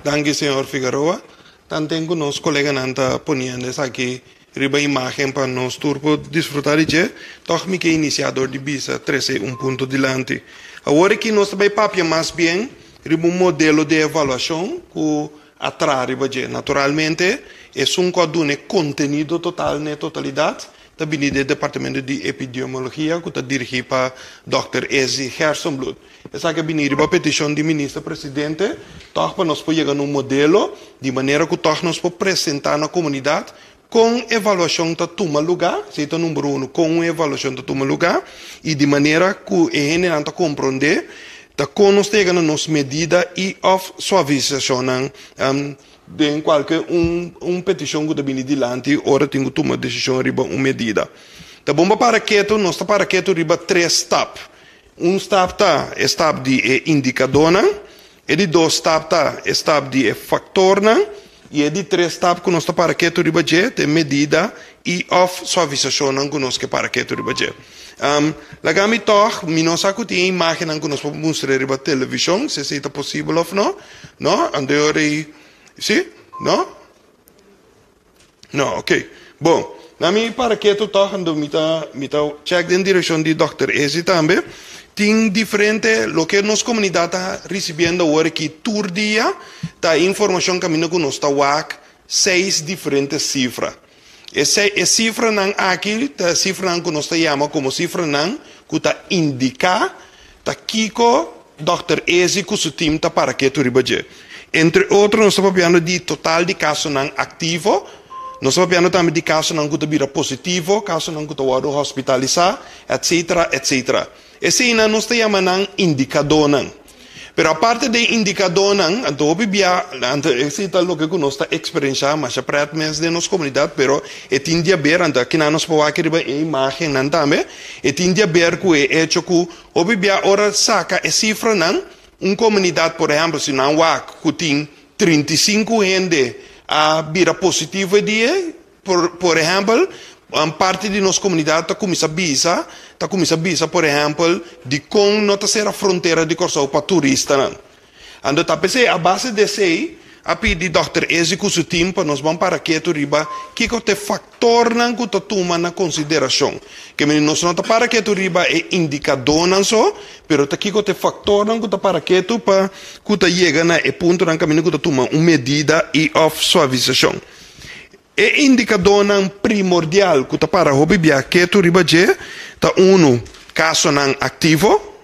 Danke, senhor Figueroa. Também com nossos colegas nanta poniendo aqui riba imagem para nós turbo desfrutar de toch me que iniciador de visa 13 ponto delante. Agora que nós também papia mais bem riba um modelo de avaliação que atrai riba je. Naturalmente, é um quadro conteúdo total, na totalidade, também do Departamento de Epidemiologia, que está dirigido para Dr. Ezi Hersenbloed. Essa é a petição do ministro-presidente, para nós chegar num modelo, de maneira que nós podemos apresentar na comunidade, com avaliação da toma lugar, seita número 1, com avaliação da toma lugar, e de maneira que a gente não compreender, da nós chegando nas medidas e of suavização de qualquer petição que deve dilante, ora tem que tomar decisão riba uma medida. Da bomba para quieto, nós está para quieto riba 3 step. Step tá step de indicador, e de 2 step tá step de factor, e de 3 step que nós está para quieto riba de medida e of suavização que nós que para quieto riba de. Lagami toch, minosa que tem imagem que nós podemos mostrar riba televisão, se é possível ou não, não? Andei sim? Não? Não, ok. Bom, na minha para que tu toca no mita check em direção de Dr. Ezi também, tem diferente lo que nos comunidade está recebendo agora que tur dia tá informação caminho que nós está wak 6 diferentes cifras. Essa cifra não aqui, tá cifra não que nós está chama como cifra não que tá indica tá kiko Dr. Ezi que seu time tá para que tu ribaje. Entre outros, nós estamos falando de total de casos não ativo, nós estamos falando também de casos não que vira positivo, casos não que estão hospitalizados, etc, etc. Esse ainda nós estamos chamando indicador não. Pero a parte de indicador não, então obvia, esse é o que nós estamos experienciando, mas praticamente de nossa comunidade, pero é tinha a ver, então aqui nós podemos ver a imagem não também, é tinha a ver com o hecho que obvia ora saca a cifra não. Comunidade, por exemplo, se não há que tem 35 gente a vira positivo dia, por exemplo, parte de nossa comunidade está começando a visa, por exemplo, de como não ser a fronteira de Corsão para turistas. Então, tá pensei a base desse a pedir Dr. Ezi com seu time para nós vamos para aqui riba que o factor não que toma na consideração que nós não para aqui riba é indicador não só pero tá que o factor não que para aqui para que chega na ponto não caminho que toma uma medida e of suavização é indicador não primordial que para hobby bia que riba je tá caso não ativo.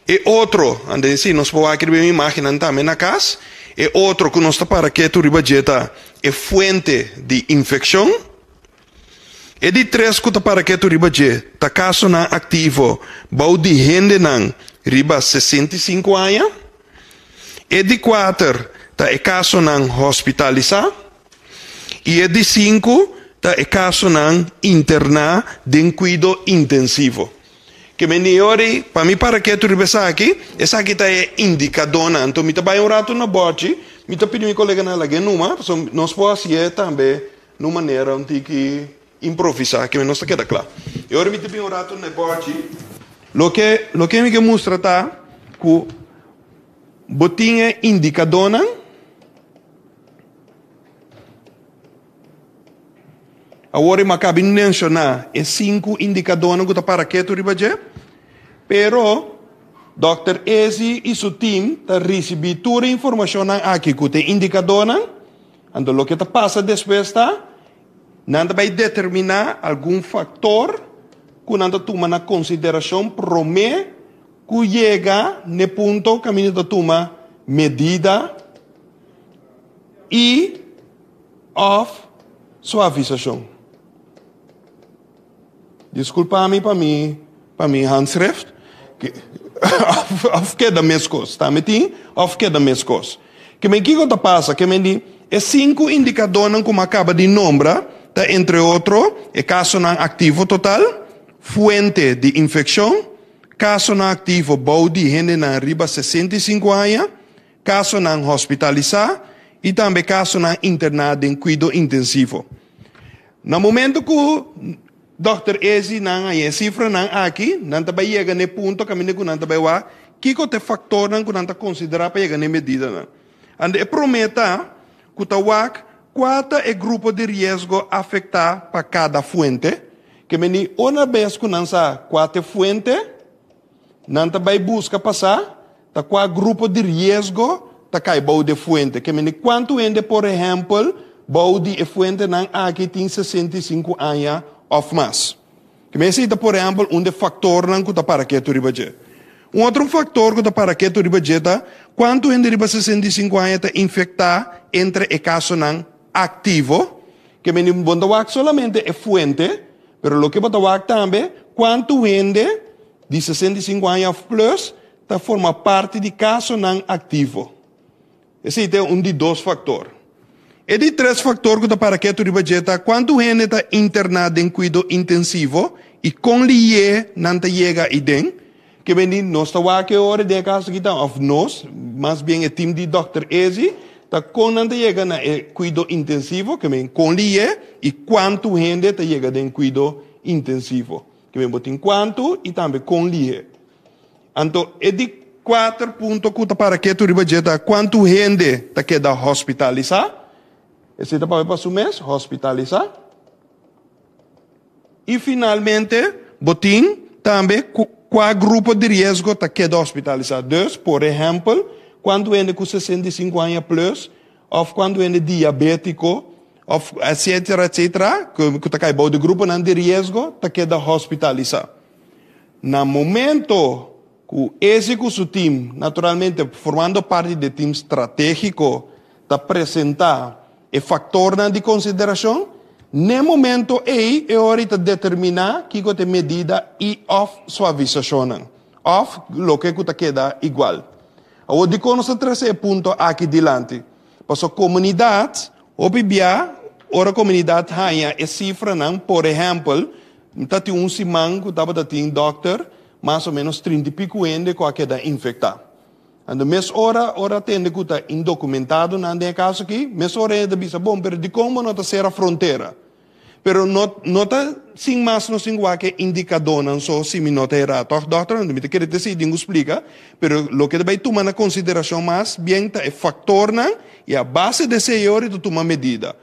E outro, andem sim, nós podemos escrever uma imagem também na casa, e outro que nós está para que tu ribajeta é fonte de infecção, e de 3 que está para que tu ribajeta, caso não ativo, bau de gente não, riba 65 anos, e de 4, tá é caso não hospitalizado, e de 5, tá é caso não internar de cuidado intensivo. Que melhore, para mim, para que tu ribesa aqui, essa aqui é indicador, então, me vai um rato na bote, me pedi meu colega na lague numa, nós podemos fazer também, numa maneira, onde que improvisar, que não está queda claro. E agora me pedi um rato na bote, lo que me mostra tá, que botinha indicador, agora eu acabo de mencionar é 5 indicadores que para que tu ribaje, pero Dr. Ezi e seu time tá recebendo toda a informação aqui que tem indicador, então o que tá passa depois tá, não vai determinar algum fator que não toma na consideração promete que chega no ponto que a gente toma medida e of suavização. Desculpa-me para mim handschrift. Of que da mesma coisa, tá? Metim? Of que da mesma coisa. Que me que tá passa, que me di, é 5 indicadores como acaba de nombrar, tá? Entre outros, é caso não ativo total, fuente de infecção, caso não ativo, bau de gente na riba 65 anos, caso não hospitalizado, e também caso não internado em cuidado intensivo. No momento que Dr. Ezi não é cifra não aqui, não está bem chegando no ponto que não está bem lá, que o factor não está considerado para chegar na medida não. Ande prometa que o WAC qual é o grupo de risco afetado para cada fonte, que meni uma vez que não sabe qual é a fonte, não está bem busca passar, tá qual grupo de risco tá cai bau de fuente. Que me quanto ende, por exemplo, bau de fuente não aqui tem 65 anos ou mais. Que me cita, por exemplo, fator não que tá para que tu ribaje. Outro fator que tá para que tu ribaje tá quanto ende riba 65 anos tá infectar entre o caso não ativo, que me bondawak solamente é fuente, pero lo que bondawak também quanto ende de 65 anos plus tá forma parte de caso não ativo. Esse é de 2 fatores. E de 3 fatores que para que tu ribajeta, quando gente está internado em cuidado intensivo e com lié não te chega e den, que vem nós está aqui hora de caso que of nós, mais bem o time de Dr. Ezi, tá com não te chega na cuidado intensivo, que vem com lié e quanto gente te chega em cuidado intensivo, que vem botar quanto e também com lié. Então, é de 4 pontos que para que tu ribajeta, quanto gente te queda hospitalizar. Esse é para o mês, hospitalizar. E, finalmente, botim também qual grupo de risco está queda hospitalizar. Dus, por exemplo, quando é com 65 anos plus, ou quando é diabético, ou etc., que está caibou de grupo de risco, está queda hospitalizar. No momento que esse seu time, naturalmente, formando parte do time estratégico, está apresentar o factor de consideração, no momento é hora de determinar que a medida e of suavização, of lo que queda igual. O de concentração ponto aqui diante. Para a comunidade, a comunidade hanya a cifra não, por exemplo, tem simão que estava tendo doctor, mais ou menos 30 e pico ende com a queda infectada. And mes ora tende que está indocumentado na caso aqui, mes ora é de bisa bom, pero de como não ser a fronteira. Pero não tá sem mais no singua que indicador não só se me nota era, doutor, não me te querer dizer, ninguém explica, pero lo que deve tomar na consideração mais bem tá é factor não e a base de senhor de tomar medida.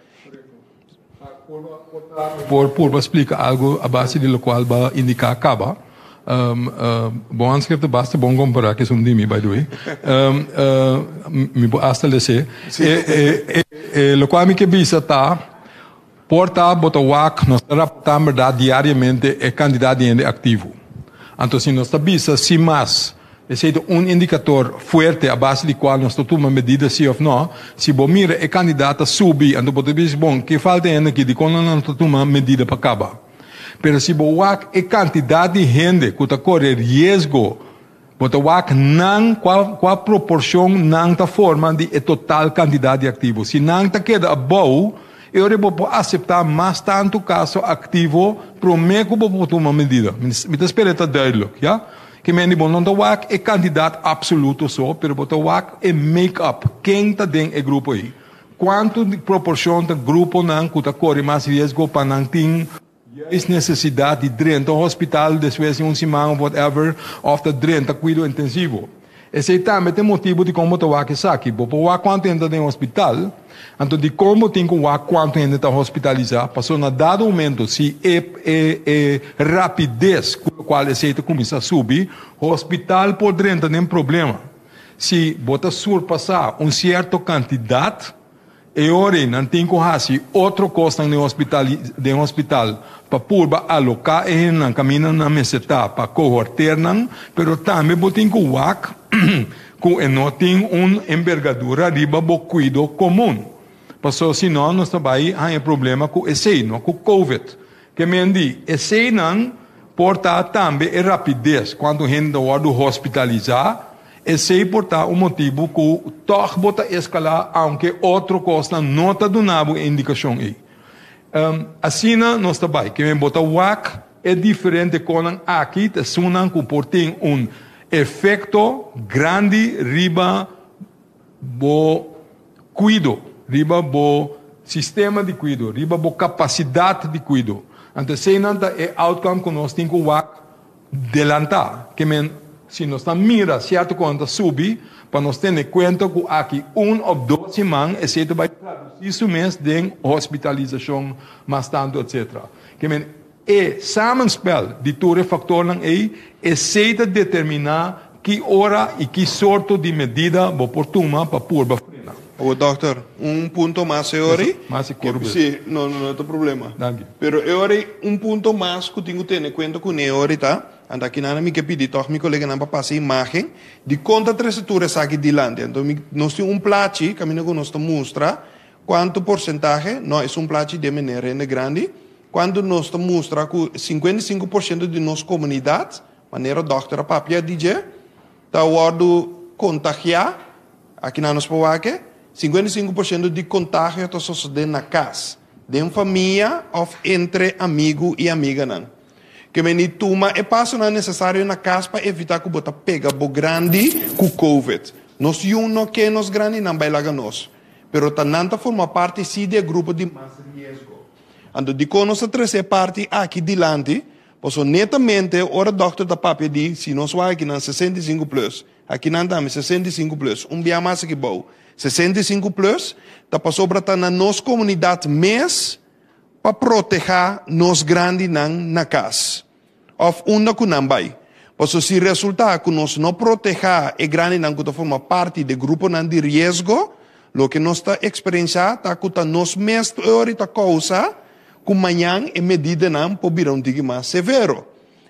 Por explicar algo a base de lo qual va indicar acaba. Bom anskrifte basta bom comparar que é dimi by the way. Me hasta lese. Lo qual me que bisa tá porta bota wak nós raptam verdade diariamente é candidato de ativo. Então se nós bisa se mais esse é indicador forte a base de qual nós tomamos medida se ou não. Se bom mira é candidato subir, então pode dizer bom que falta ainda que de quando nós tomamos medida para acabar. Pero se boak é quantidade de gente que está correndo risco, boak não qual proporção não está formando de total quantidade de ativos. Se não está queda above, eu vou aceitar mais tanto caso ativo, prometo que vou tomar medida. Me espera está dúvida, já? Que me diz não boak é candidato absoluto só, pero boak é make up. Quem está dentro do grupo aí? Quanto de proporção do grupo não que está correndo mais risco para não ter is necessidade de dentro do hospital, depois de semana, whatever, of the dentro, cuidado intensivo. Esse também tem motivo de como tu vai aqui. Porque quanto entra no hospital, então de como tem que quanto entra hospitalizar, passou na dado momento, se é rapidez com a qual esse começa a subir, o hospital por dentro tem problema. Se bota surpassar certa quantidade, e ora não tem que fazer outra coisa no hospital para purba alocar e não caminhar na meseta para coorter não, pero também botem que que não tem envergadura riba bo cuido comum. Porque senão nós também há problema com esse não com COVID. Que me diz esse não porta também a rapidez quando a gente vai hospitalizar. Esse é portar motivo que toch bota escalar, aunque outra coisa não está dando indicação aí. Assim nós também, que vem botar WAC é diferente com aqui, te sunan que por tem efeito grande riba bo cuido, riba bo sistema de cuido, riba bo capacidade de cuido. Então, se não é outcome que nós temos que WAC delantar, que se nós mira certo quando subir, para nós ter em conta que aqui ou 2 semanas, esse vai traduzir isso mesmo de hospitalização, mais tanto, etc. Que é samspel de todos os fatores aí, esse determinar que hora e que sorte de medida oportuna para purba frena. O doctor, ponto mais Eori. Mas sí, no tem problema. Pero Eori, ponto mais que tenho que ter em conta com Eori, tá? Anda aqui na minha que pedi, toch, meu colega não passar imagem de conta treceturas aqui de lande. Então, nós temos plati, caminho que nós mostra quanto porcentagem, não é plati de maneira grande, quando nós mostra que 55% de nossa comunidade, maneira doctora papia DJ, está word contagiar, aqui na nossa pawaque, 55% de contágio está sucedendo na casa, de uma família ou entre amigo e amiga. Não. Que me toma é passo não necessário na casa para evitar que bota pega bo grande com COVID. Nós não que nós grande não vai lá nós, pero tananta forma parte sim do grupo de mais risco. Ando de conosco terceira parte aqui dilante, posso netamente ora doctor da papia di se nós vai aqui na 65 plus, aqui não dá 65 plus, bia mais que bom. 65 plus, tá passou para na nossa comunidade mês para proteger nos grandes na casa. Of onde que não vai. Posso se resultar que nós não proteger e grande não que forma parte do grupo de risco, lo que nós está experienciando tá que nos mês ahorita causa que amanhã é medida não para virar mais severo.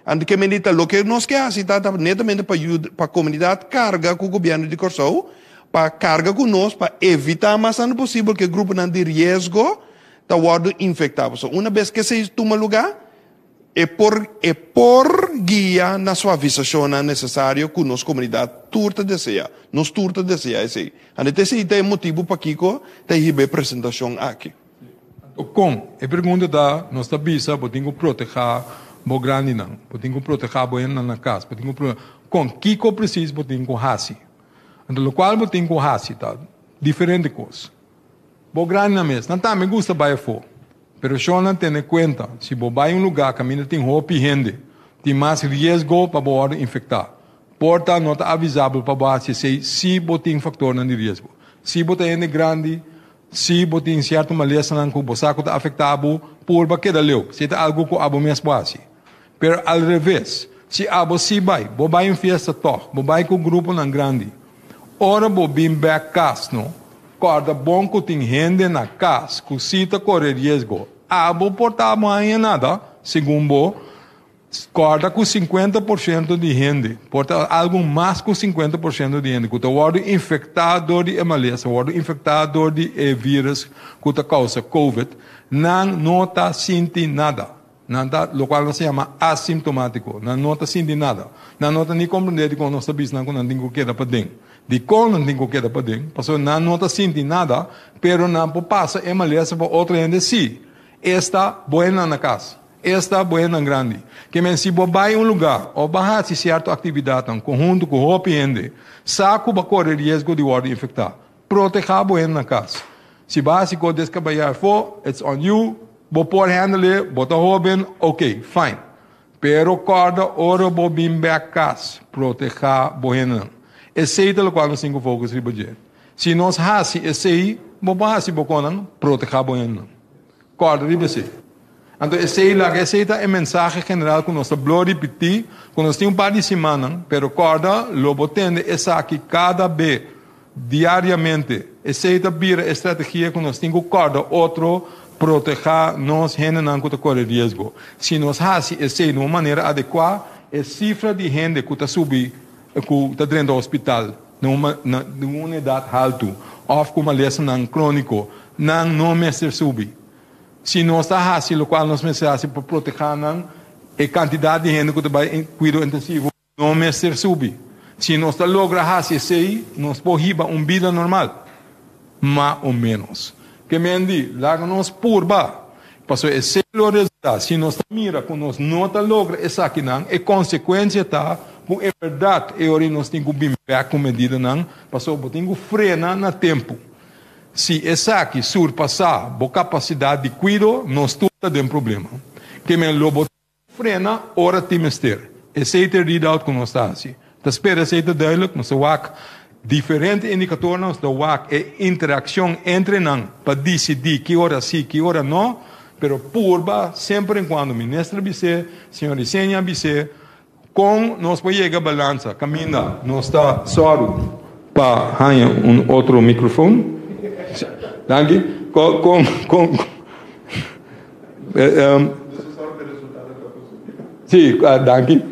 Ande que medida lo que nós quer está netamente para a comunidade carga com o governo de Corsou, para carga com nós, para evitar mais possível que o grupo de risco está infectado. So, uma vez que se toma lugar, é por guia na suavização necessária que nossa comunidade turta deseja. Nós turta deseja esse. Esse é o motivo para que eu tenho a apresentação aqui. Com a pergunta da nossa bisa, podemos proteger o grande não, podemos proteger o ena na casa, podemos proteger com que eu preciso podemos fazer. Então, o qual podemos fazer, tá? Diferente coisa. O grande não mesmo, não me gusta vai for. Pero só não tem em conta, se você vai em um lugar que ainda tem roupa e gente, tem mais risco para você infectar. Porta não está avisável para você se você tem fator de risco. Se você tem grande, se você tem certo maleza que você está afetado, por você queda leu. Se é algo que você mesmo faz. Pero ao revés, se você vai em festa toch, você vai com um grupo grande, ora você vem back casa, não? Corda bom que tem gente na casa, que cita corre risco. Abo portar mais nada, segundo corda com 50% de gente, porta algo mais com 50% de gente, que está infectado de maleza, infectado de vírus que causa COVID, não está sentindo nada. Nada, lo qual se chama assintomático, não está sentindo nada. Não está nem compreendendo que nós sabemos que não tem que para dentro. De como não tem que para dentro, porque não está sentindo nada, pero não passa a maleza para outra gente sim. Está boa na casa, está boa na grande. Que se você vai em um lugar, ou vai fazer certa atividade, em conjunto com o gente, saco para correr risco de ser infectado. Proteger boa na casa. Se você quer descabalhar for, it's on you. Você pode handle, bota Robin, ok, fine. Pero corda, ora, você vem para casa, proteger boa na. Esse é o qual nós temos que focar em. Se nós fazemos esse aí, você vai fazer proteger boa na. Corda, você. Então, esse é a mensagem general que nós vamos repetir, que nós temos um par de semanas, pero corda, lo botende essa aqui cada vez, diariamente. Essa é a estratégia que nós temos que corda, outro, proteger nós, gente não que corre risco. Se nós fazemos isso de uma maneira adequada, a cifra de gente que está subindo, que está dentro do hospital, numa unidade alta, ou com uma lesão crônica, não vai ser subir. Se nós está fazendo o qual nós precisamos para proteger a quantidade de gente que está em cuidado intensivo, não vai ser subir. Se nós está logrando fazer isso, nós podemos vida normal, mais ou menos. Que me andi, lá nós purba, passou esse resultado. Se nós mira que nós não logra essa aqui não, é consequência tá, com é verdade, e ori nós temos que bimbar com medida não, passou temos que frenar no tempo. Se essa aqui surpassar a capacidade de cuidado, nós tudo tem problema. Que me lobo frena, ora temos ter. Esse é o readout que nós está assim. Então espera esse é duidelijk, nós WAC diferentes indicadores da WAC é interação entre nós para decidir que hora sim, que hora não, pero purba sempre quando o ministro bise, senhor Isenha bise, Com nós vamos chegar a balança, caminha, nós está só para ganhar outro microfone. Danke. Sim, danke.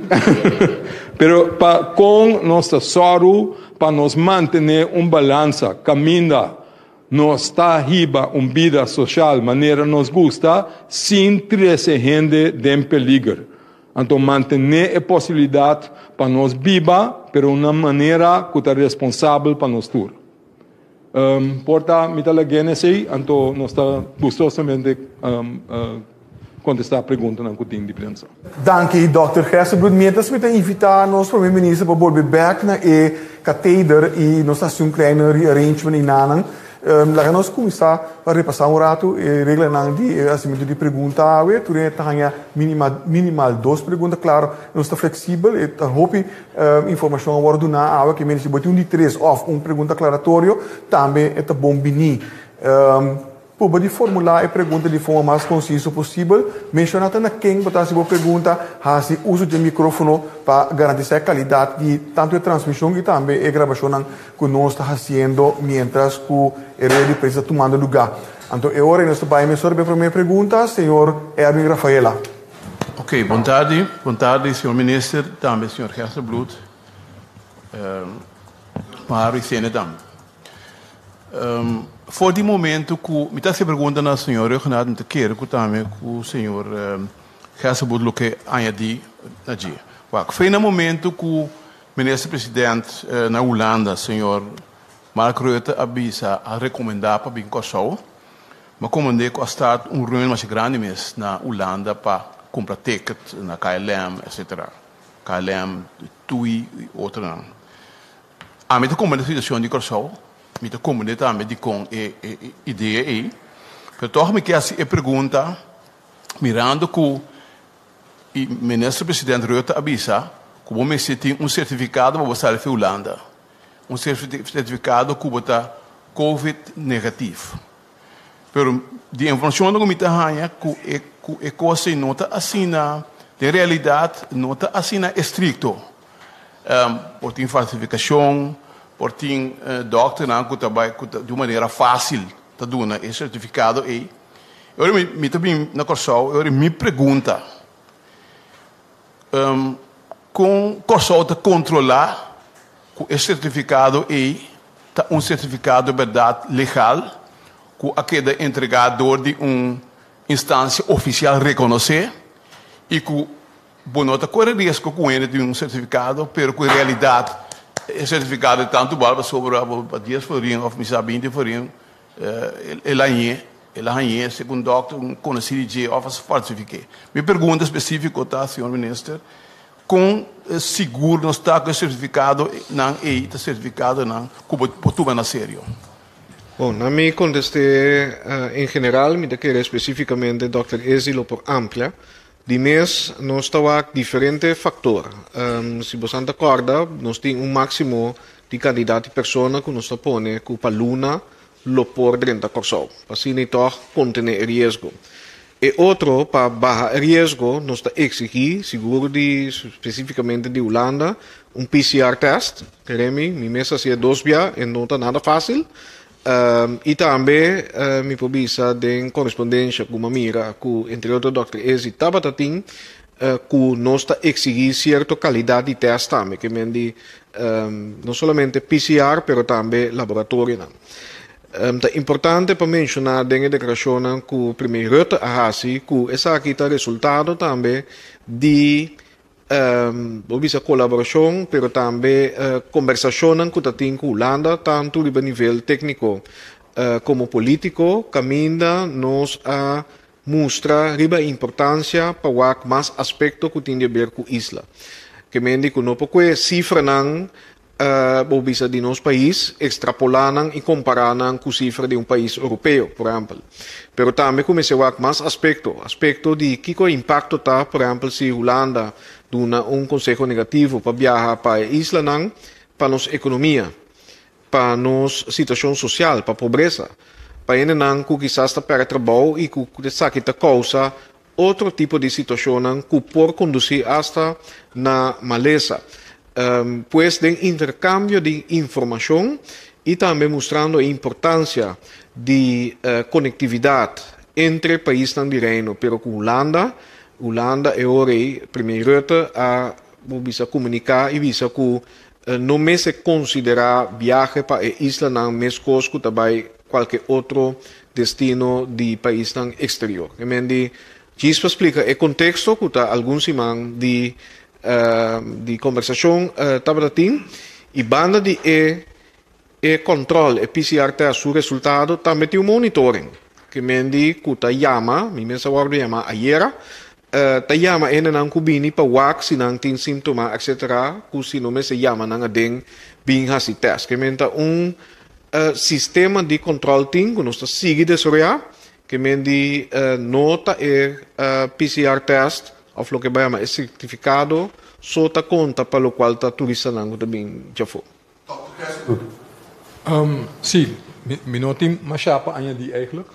Pero com nossa soro para nos manter balança, caminha, nós está riba vida social, maneira nos gusta, sem trazer gente de peligro. Então manter a possibilidade para nós viva, pero uma maneira que é responsável para nós todos. Porta, me dá então nós está gostosamente contestar a pergunta na coutinho de prensa. Danke, Dr. Gersebloed. Mientras we invitar nos primeiro-ministro para volver back na katheder e nós temos kleine rearrangement in Nanang. Laat ons começar a repassar rato regla nang di assimento di pergunta tu tanya minimal 2 perguntas, claro, nós está flexível e hope informação agora do na que menos bote de 3 of pergunta aclaratório também é bom bini pode formular a pergunta de forma mais concisa possível, mencionar na quem botar se boa pergunta, se uso de microfone para garantir a qualidade de tanto a transmissão e também a gravação que nós está fazendo mientras que a rede de prensa tomando lugar. Então, agora nós vamos para a primeira pergunta, senhor Erwin Rafaela. Ok, boa tarde, senhor ministro, também senhor Gersebloed, para o Senado também. Voor die momento que me está se perguntando na senhora Renato de querer que também o senhor Gersebloed lo que añadi na dia. Foi no momento que o ministro-presidente na Holanda, senhor Mark Rutte, avisa a recomendar para vir Kosovo, mas comandei que está reunião mais grande mesmo na Holanda para comprar ticket na KLM, etc. KLM, TUI e outra não. A mim comandei a situação de Kosovo. Me te comandei também de com ideia aí. Mas toch me quer a pergunta, mirando que o ministro-presidente Rutte avisa que o mês tem certificado para você sair da Holanda. Certificado que está COVID negativo. Pero de informação que me te ganha que é coisa nota assim de realidade nota assim estricto. Por ter falsificação, por ter doctor de maneira fácil tá dando esse certificado aí. Eu me também na Kosovo, eu me pergunta com Kosovo tá controlar com esse certificado aí tá certificado de verdade legal que aquele entregador de instância oficial reconhecer e que bonota corre risco com ele de certificado, pero com realidade o certificado é tanto bom sobre a 10 forinhos, ou misa 20 forinhos, ele segundo o doctor, conhecido de office falsifique. Me pergunta específica, tá, senhor ministro, com seguro não está com o certificado, não é certificado, não, como tu na sério. Bom, na minha contestei em geral, me quero especificamente Dr. Ezilo por ampla. De mês, nós estamos diferentes fatores. Se você não acorda, nós temos máximo de candidato de pessoa que nós põe que para Luna, lo por 30%. Para assim, então, conter risco. E outro, para baixar risco, nós exigimos, seguro especificamente de Holanda, PCR test. Queremos, minha mesa é 2 dias, e não está nada fácil. E também me provisa de correspondência com uma mira que entre outros Dr. Ezi Tabatatin que nós exigir certa qualidade de teste também que mendi não somente PCR pero também laboratório é importante para mencionar dentro da declaração que o primeiro Rutte ahasi que essa aqui está resultado também de obvisa colaboração, pero também conversação que tem com Holanda, tanto a nível técnico como político, caminha nos a mostrar a importância para mais aspectos que tem a ver com a isla. Que mendi que não pode cifra não obvisa de nosso país, extrapolar e comparar com a cifra de país europeu, por exemplo. Pero também comecei a mais aspecto de que impacto está, por exemplo, se Holanda duna consejo negativo para viajar para a isla não, para nossa economia, para nossa situação social, para a pobreza, para ele não que quizás está para trabalho e que essa que está causa outro tipo de situação que pode conduzir hasta na maleza. Pues de intercambio de informação e também mostrando a importância de conectividade entre países de reino, pero com Holanda é ora primeiro a bisa comunicar e bisa que não me se considera viagem para a isla não mes cosco também qualquer outro destino de país no exterior. Que mendi Gispa explica o contexto que está alguns semana de conversação tabratim e banda de controle PCR test o resultado também tem monitoring. Que mendi que tá chama, mi mesa guarda chama ayer, tá chama não kubini para wak se não tem sintoma etc. Que se não me se chama não adem bem hasi test. Que menta sistema de controle ting que nós está sigue desarrollar. Que mendi nota PCR test of lo que vai chamar certificado sota conta para o qual tá turista não também já foi. Sim, mijn notie machapa añadí eigenlijk.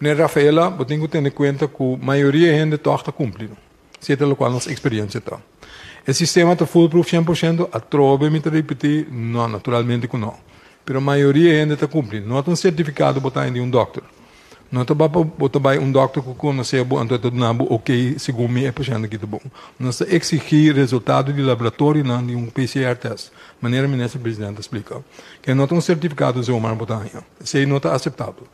Meneer Rafaela, wat tengo tener cuenta que a maioria de gente toch está cumplindo. Siete lo cual nos experiencia está. El sistema está foolproof 100%, a trove me te repetir, no, naturalmente que no. Pero a maioria de gente está cumplindo. Não tem certificado botar de doctor. Não tem botar by doctor que conhece bo anto todo nabo ok, segundo me é paciente que tá bom. Nós está exigir resultado de laboratório não de PCR test. Maneira ministro presidente explica. Que não tem certificado de uma botar. Se não está aceitável.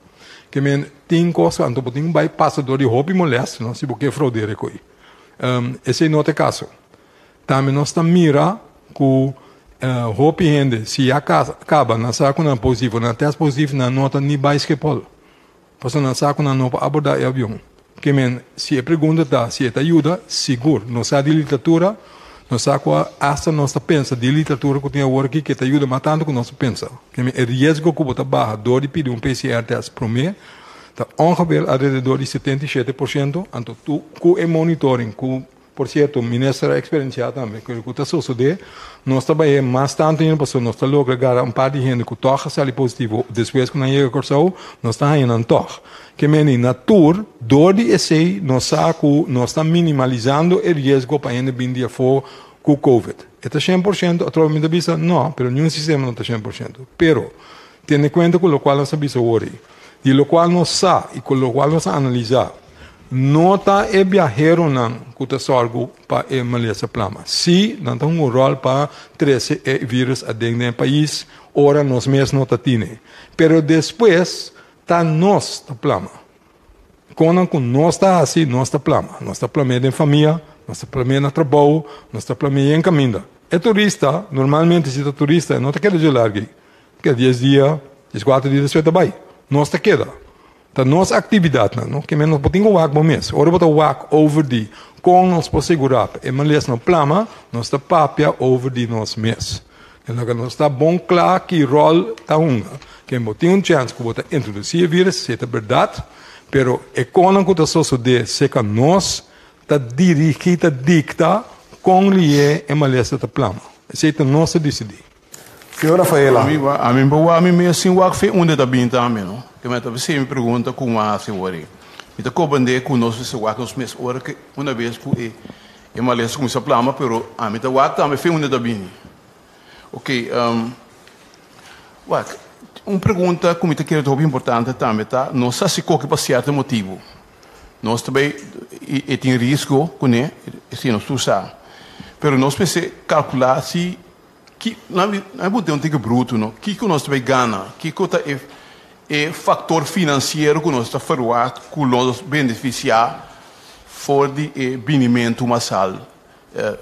Que men tem coisa anto botar passador de hobby moleste, não se porque fraudeira coi. Esse não é caso. Também nós está mira que hobby gente se acaba na saco na positivo, na teste positivo na nota ni basketball. Posso na saco na nova abordar o avião. Que men se a pergunta tá se é ajuda, seguro. Não sabe de literatura, não saco hasta nossa pensa de literatura que tem agora aqui que te ajuda mais tanto que nós pensa. Que men o risco que bota barra dor de pedir PCR test por mês, tá ongeveer alrededor de 77%. Anto tu com o monitoring, com por certo, ministra experienciada também, que está sucedendo, nós também mais tanto ainda passou, nós estamos logrando par de gente que toca sali positivo, depois que não chega a corção, nós estamos ainda não toca. Que meni na tour, dor de essay, nós estamos minimalizando o risco para ainda vir de fora com o COVID. Está 100%, a troca de vista, não, pero nenhum sistema não está 100%. Pero, tendo em conta com o qual nós sabemos hoje, e o qual nós sabemos, e com o qual nós analisamos, nota é viajero não que te sorgo para a maleza plama. Se não tem rol para 13 vírus dentro do país, ora nós mesmos não tine. Pero depois tá nós a plama. Quando nós está assim, nós está plama. Nós está plama em família, nós está plama no trabalho, nós está plama em caminho. É turista, normalmente se é turista, não te queda de largo. Porque 10 dias, 4 dias você vai. Nós te queda. Da nossa atividade, não? Que menos podemos wak bom mês. Ora botar wak over die, com nós por segurar. E mas no plama, nós está papia over die nós mês. E logo nós está bom claro que rol tá que tem chance que botar introduzir vírus, se é verdade, pero econômico da sociedade se que nós tá dirigida dicta com lhe e malesa da plama. Se é nossa decidir. Senhor Rafaela. A mim me assim o que fez onde da bem também, não? Que você me pergunta como a se ore. Me tá cobrando com nós se o que nós mês hora que uma vez que é malesa com essa plama, pero a mim tá o que também fez onde da bem. Ok, uma pergunta que me tá querendo muito importante também tá, não sei se qualquer certo motivo. Nós também tem risco com né, se nós usar. Pero nós precisamos calcular se que não é um tico bruto, não? Que nós também ganha, que é fator financeiro que nós está faruado, que nós beneficiar for de binimento massal,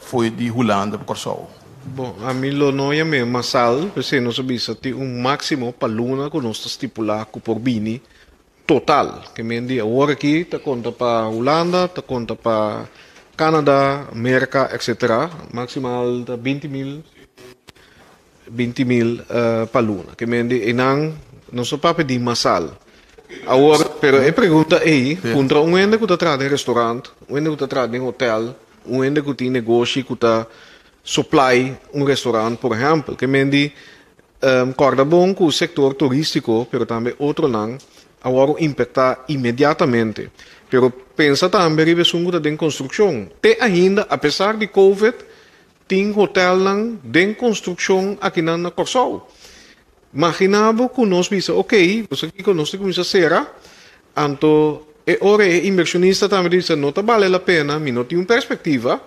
foi de Holanda por Corsol. Bom, a mim não é mesmo massal, porque nós sabemos que máximo para luna que nós estipular que por bini total, que me dia agora aqui tá conta para Holanda, tá conta para Canadá, América, etc. Maximal 20.000 para luna, que me dia não só para pedir massal. Agora, pero a pergunta é, contra um ende que está atrás de restaurante, um ende que está atrás de hotel, um ende que tem negócio que está supply restaurante, por exemplo, que me dia corda bom com o setor turístico, pero também outro não, agora impactar imediatamente. Pero pensa também ribe sungo da construção. Te ainda, apesar de COVID, tem hotel lang den construção aqui na Corsol. Imaginava que nós bisa, ok, você aqui conosco começa a ser, anto ora inversionista também diz, não tá vale a pena, não tem uma perspectiva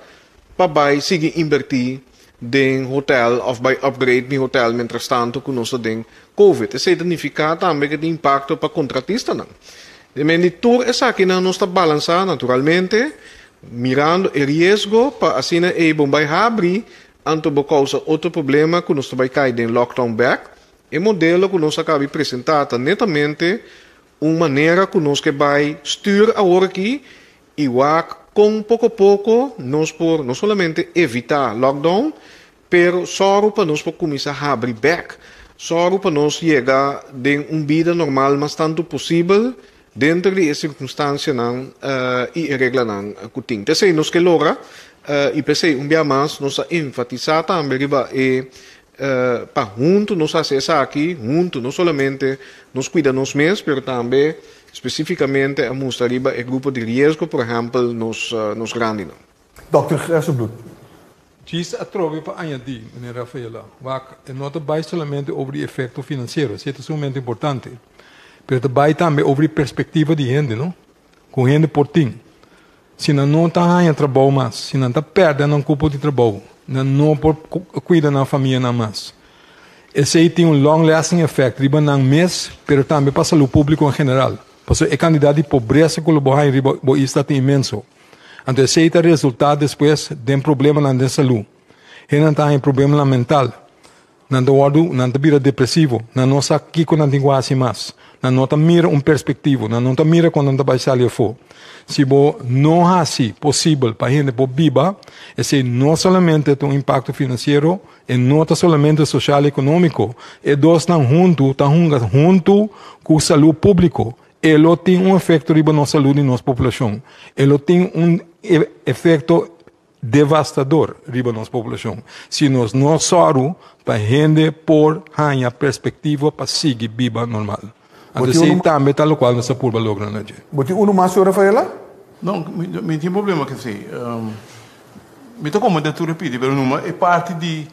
para seguir invertir den hotel of by upgrade mi hotel mientras tanto que nós den COVID. Isso significa também que tem impacto para contratista não. De tour é aqui na nós está balançar naturalmente, mirando o risco para assim é bom vai abrir anto por causa outro problema que nós vai cair den lockdown back. O modelo que nós acabamos de apresentar netamente uma maneira que nós que vai stuur agora aqui e com pouco a pouco nós por não somente evitar lockdown, pero só para nós por começar a abrir back, só para nós chegar de vida normal mas tanto possível dentro de circunstância não e regra não que tem. Então nós que logra e pensei dia mais nós enfatizar também para junto nós fazer aqui junto não somente nos cuida nos mesmos, pero também especificamente a mostrar o grupo de risco, por exemplo, nos grandes. Dr. Gersenbloed. Diz a trove para añadir, meneer Rafaela, não vai somente over o efeito financeiro, isso é sumamente importante, mas também também over a perspectiva de gente, não? Com gente por ti. Se não está ganhando trabalho mais, se não está perdendo um cupo de trabalho, não cuida da família mais. Esse aí tem long lasting effect, riba ng mês, pero também para a saúde pública em geral. Porque a quantidade de pobreza que o Bohai está imenso. Então, esse é o resultado depois de problema na saúde. Ele não tem problema mental. Não vira depressivo. Não está aqui quando não tem quase mais. Não está mira perspectiva. Não está mira quando não vai sair fora. Se não é assim possível para a gente viver, esse não somente tem impacto financeiro, e não somente social e econômico, e dois estão junto com a saúde pública. Ele tem efeito sobre a saúde de nossa população. Ele tem efeito devastador sobre a nossa população. Se nós não somos para a gente por ganhar perspectiva para seguir viva normal. Então, também tal qual nós por lograr na gente. Você uno mais, Rafaela? Não, não tem problema que sei. Me tô como de tu repetir, mas numa é parte de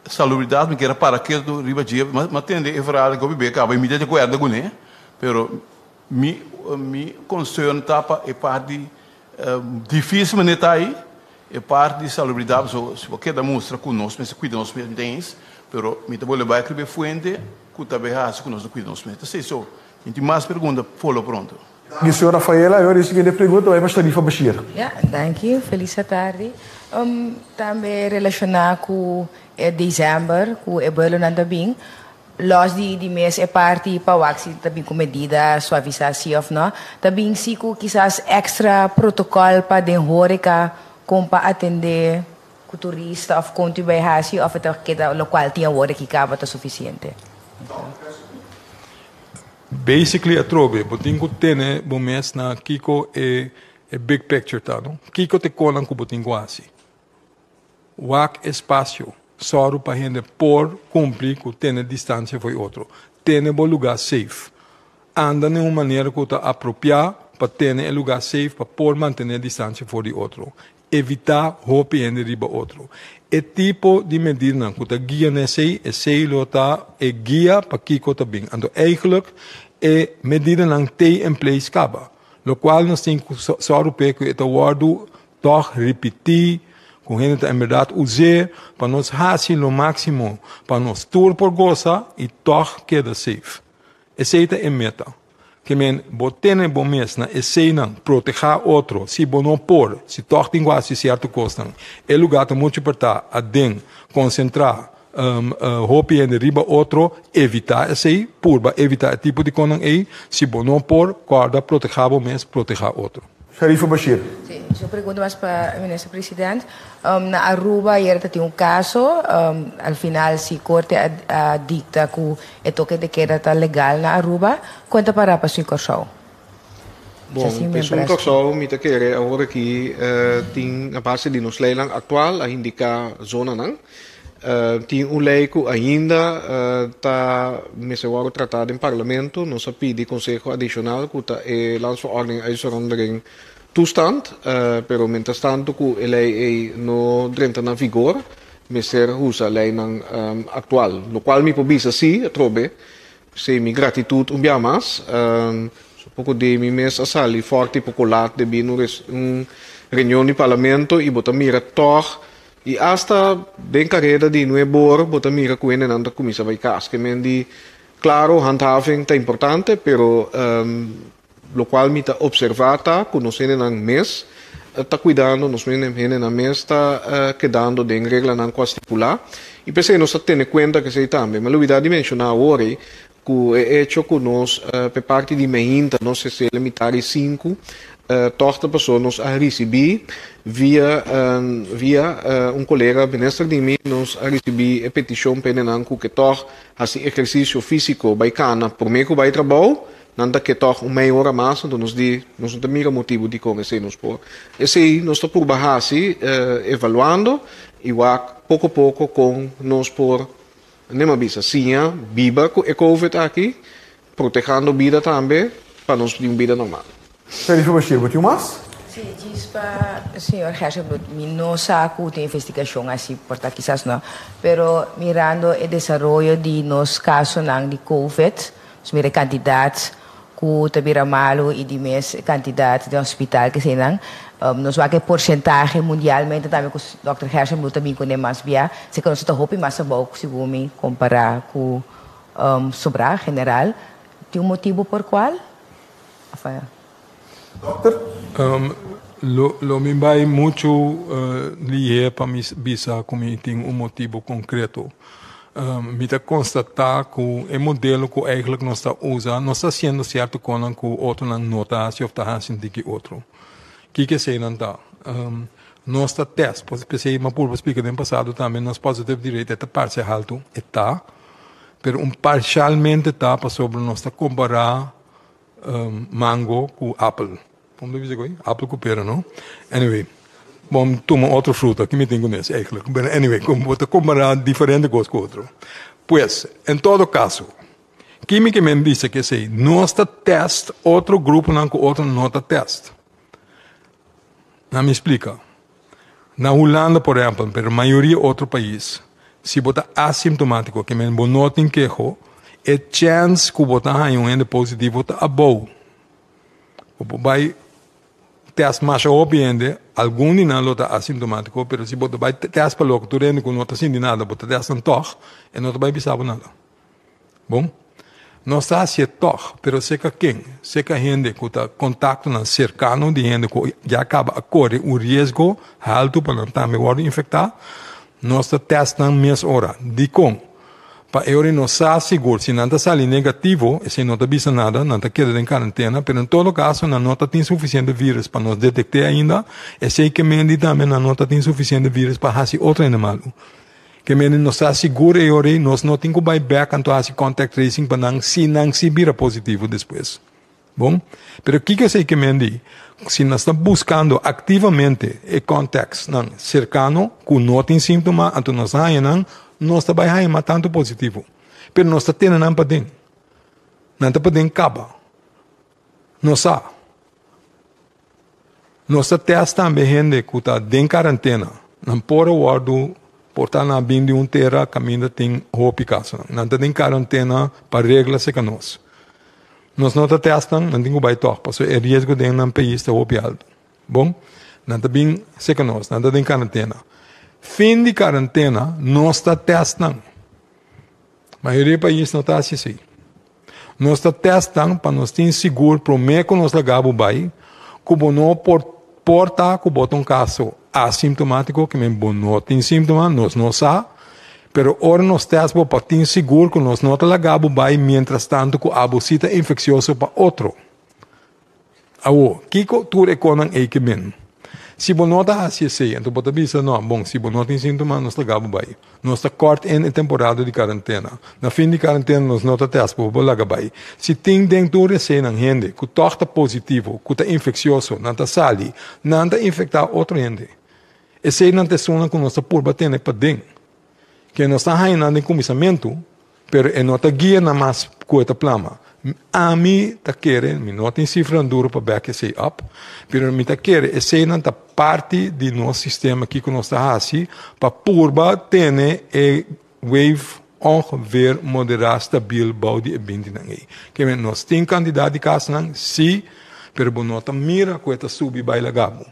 salubridade, que era para que do riba dia, mas tende é verdade que eu bebe acaba me de acordo com né, pero mi concern tapa é parte difícil mas tá aí, é parte de salubridade, se você demonstra conosco, mas cuida nos mentes, pero me tô levar que be fuente, que tá berraço conosco cuida nos mentes. Sei só. Tem mais pergunta, follow pronto. E a senhora Rafaela, agora a seguinte pergunta vai para a Tarifa Bashir. Dank feliz tarde. Também relacionado com dezembro, com o belo também, los de mês é parte para o axi também com medida suavização, não? Também se com quizás extra protocolo para denhorica como para atender o turista ou contribuição ou até que da local tinha hora que acaba tá suficiente. Basically, a trove, botinho tem bom mês na Kiko é big picture tá, não? Kiko te colam com botinho assim. Wak espaço, só para gente por cumprir com ter distância foi outro. Ter um lugar safe. Anda de uma maneira que está apropriada para ter um lugar safe para por manter distância foi de outro. Evitar roupa e riba outro. E tipo de medida que está guia nesse, esse lota é guia para Kiko também. Então, eigenlijk é medida não tem em place acaba. Lo qual nós temos só que é o toch repetir com gente em verdade usar para nós fazer o máximo para nós tour por goza e toch queda safe. Esse é a meta. Que men boten bom mês na esse não proteger outro se bom não por se toch tem quase certo custo. É lugar tá muito apertar a den concentrar roupa e riba outro evitar esse por evitar tipo de conan aí se bom não por guarda proteger bom mês proteger outro. Sharifa Bashir. Sim, eu pergunto mais para o ministro presidente. Na Aruba, tem um caso, ao final, se a corte dicta que o toque de queda está legal na Aruba, quanto para a sua corção? Bom, penso que só me te querer agora que tem a base de nos leilang atual a indicar zona não. Tem lei que ainda está mesmo tratado em parlamento, nós pedi consejo adicional que está landsverordening uitzondering toestand, pero mientras tanto que a lei não entra na vigor, meser usa a lei actual, lo qual me pobisa sim, trobe, se mi gratitude mais, pouco de mi mes a sali forte popular de bino reunião de parlamento e bota mira toch e hasta den carreira de nuebor bota mira com en anda comissa vai cas que mendi claro handhaving tá importante pero lo qual mi tá observata conhecendo nan mes tá cuidando nos menen na mes tá quedando den regla nan qua stipular e pensei nos tene conta que sei também mas luvidade de mencionar ora que é hecho que nós per parte de meinta nós se limitar a 5 torta pessoas a receber via colega ministro de mim nos a receber a petição penenanco que tor assim exercício físico baicana por meio que vai trabalho nanda que tor meia hora mais então nos tem mira motivo de conhecer nos por esse nós estou por barrar assim evaluando e pouco a pouco com nós por nem avisa sim biba com a covid aqui protegendo a vida também para nós ter uma vida normal. Felipe Bashir, ¿vos más? Sí, diz para o senhor Hasselblad, não saco de investigação assim, porque quizás não, pero mirando o desenvolvimento de nos casos de COVID, os meus candidatos que tabira malo e de meus candidatos de hospital que sei não, nós vamos que porcentagem mundialmente também com o Dr. Hasselblad também com mais bia, se que nós estamos hoping mais bom se vamos comparar com sobrar general, tem motivo por qual? Rafael. Lo me vai muito lié para me bisa como tem motivo concreto. Me está constatar que o modelo que eigenlijk nós está usando, nós está sendo certo com o outro não nota se ou está sendo que outro. Que sei não tá? Nós está teste, pois pensei uma por explicar no passado também nós positive direito é parcial alto, está, pero parcialmente tá para sobre nós está comparar mango com apple. Vamos dizer assim, apple com pera, não? Anyway, vamos tomar outra fruta que me tenho nesse, eigenlijk. Anyway, como comparar diferente coisa com outro. Pois, em todo caso, química me diz que sei, nós está teste outro grupo não com outro não está teste. Não me explica. Na Holanda, por exemplo, pero a maioria outro país, se botar assintomático, que me notem que a chance que botar um ende positivo está above. Vai teste mais obviamente, algum de nós está assintomático, mas se botar vai teste para logo, tu rende que não está sentindo nada, botar teste um toque, e não vai pensar nada. Bom? Não está assim toque, mas se que quem? Se que a gente que está contato cercano de gente que já acaba a correr o risco alto para não estar melhor infectar, nós está testando mesma hora. De como? Para eu não estar seguro, se não está saindo negativo, se não está vista nada, não está quedando em quarentena, mas em todo caso, não está tem suficiente vírus para nós detectar ainda, e sei que mendi também não está tem suficiente vírus para fazer outro animal. Que mendi não está seguro e ori, nós não temos que back então fazer contact tracing para não se vira positivo depois. Bom? Pero o que eu sei que mendi? Se nós estamos buscando ativamente o contact cercano, que não tem sintoma, então nós não está bem tanto positivo. Pero não está tendo nada para dentro. Não está para dentro caba. Não está. Não está testando gente que está em quarentena. Não pode guardar, portar na bim de terra, caminho tem roupa casa. Não está em quarentena para regras que nós. Nós não está testando, não tem que vai tocar, porque o risco de um país está roupa alto. Bom? Não está bem que nós, não está em quarentena. Fim de quarentena, nós está testando. A maioria do país não está assim. Nós está testando para nós ter seguro para o meio que nós lagamos bem, como não porta que bota caso assintomático, que não tem sintoma, nós não sabemos, pero ora nós testamos para ter seguro que nós não lagamos bem, mientras tanto que a bolsita é infeccioso para outro. Awo, que tu reconan é que bem? Se você não está assim, então você pensa, não, bom, se você não tem sintoma, nós lagamos bem. Nós está corto em temporada de quarentena. Na fim de quarentena, nós não está testando, você lagamos bem. Se tem dentro de gente que está positivo, que está infeccioso, não está sali, não está infectar outro gente. Esse não está sona que nós está por bater para dentro. que nós estamos aí no comissamento, pero não está guia na mais coisa plama. A mim está querendo, me não tem cifra duro para back esse up, pero me está querendo, esse não está parte do nosso sistema aqui que nós está assim, para purba ter wave ongeveer moderat stabiel bouw die bindi nangi. Que nós tem candidato de casa nang, sim, pero bonota mira com esta subi baila gabo.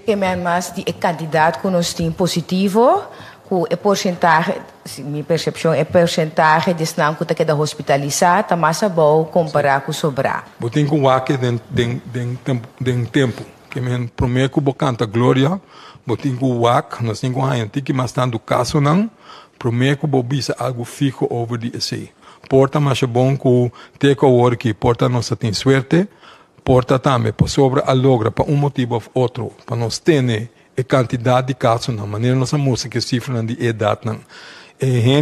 Que mas die candidaat que nós tem positivo, com é porcentagem, minha percepção é porcentagem de snam que está hospitalizado, tá massa bom comparar com sobrar. Botem com o aqui den tempo, que men prometo que bocanta glória, botem com o ac, nós tem com a gente que mas tanto caso não, prometo que bobisa algo fico over de esse. Porta mais bom que teco work, porta nós tem suerte, porta também para sobre a logra para motivo ou outro, para nós ter a quantidade de casos na maneira nossa música cifra de idade não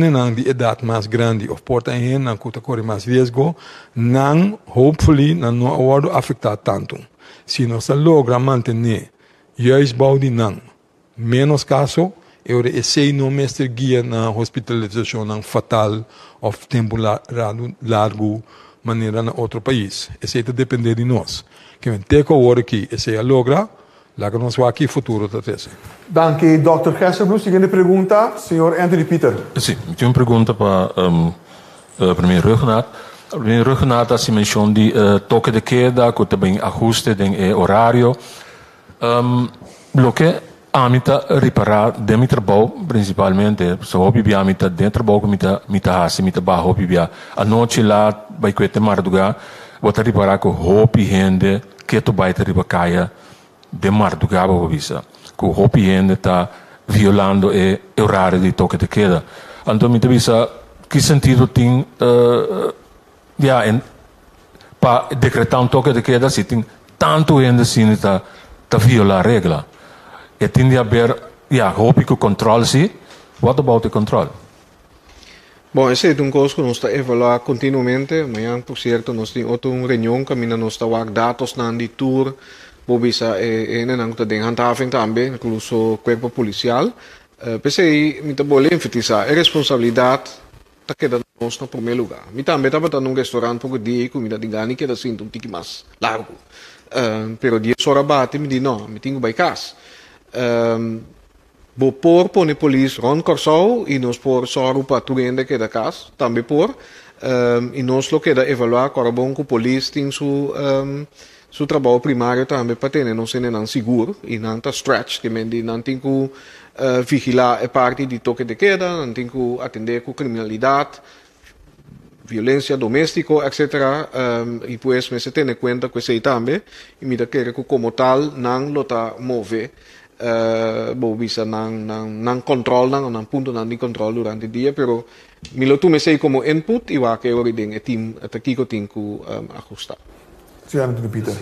não de idade mais grande ou porta não que corre mais risco não hopefully não vai afetar tanto se nós logra manter juist bouw die não menos caso eu esse não mestre guia na hospitalização não fatal ou tempo largo maneira na outro país esse depende de nós que tem que agora que esse logra lá que nós vamos aqui futuro talvez. Danke, Dr. Gersebloem. Seguinte pergunta, senhor Anthony Peter. Sim, eu tenho uma pergunta para o primeiro Renato. O primeiro Renato, se menciona de toque de queda, que também ajuste de horário. O que a mim está reparar de meu trabalho, principalmente, se eu bebia a mim está dentro do trabalho, me está assim, me está baixo, eu bebia a noite lá, vai que eu te mardugar, vou te reparar que eu gente que tu vai te reparar de madrugada visa que o hopi gente está violando o horário de toque de queda. Então me visa que sentido tem para decretar toque de queda se tem tanto gente assim está violar a regra. E tem de haver hopi que controle se. What about the control? Bom, esse é um coisa que nós estamos evaluando continuamente. Amanhã, por certo, nós temos outra reunião que nós estamos dados na tour. Bobisa não está em handhaving também, incluso corpo policial. Pensei, me está boleh enfatizar a responsabilidade da queda nós no primeiro lugar. Me também estava num restaurante porque dia comida de gani que era assim um tique mais largo. Pero dia só bate me diz não, me tenho by casa. Vou pôr a polícia rond Corsou e nós pôr só para tu ainda que da casa, também pôr. E nós lo que da evaluar corabon que a polícia tem seu trabalho primário também para ter não ser não seguro e não está stretch que mendi não tem que vigilar a parte de toque de queda, não tem que atender com criminalidade, violência doméstica, etc. E depois me se tem em conta que isso também e me dá que como tal não lo está mover bisa não controla não ponto não de controle durante o dia, pero me lo tu me sei como input e va que eu o team aqui que tem que ajustar. Senhor Anthony Peter.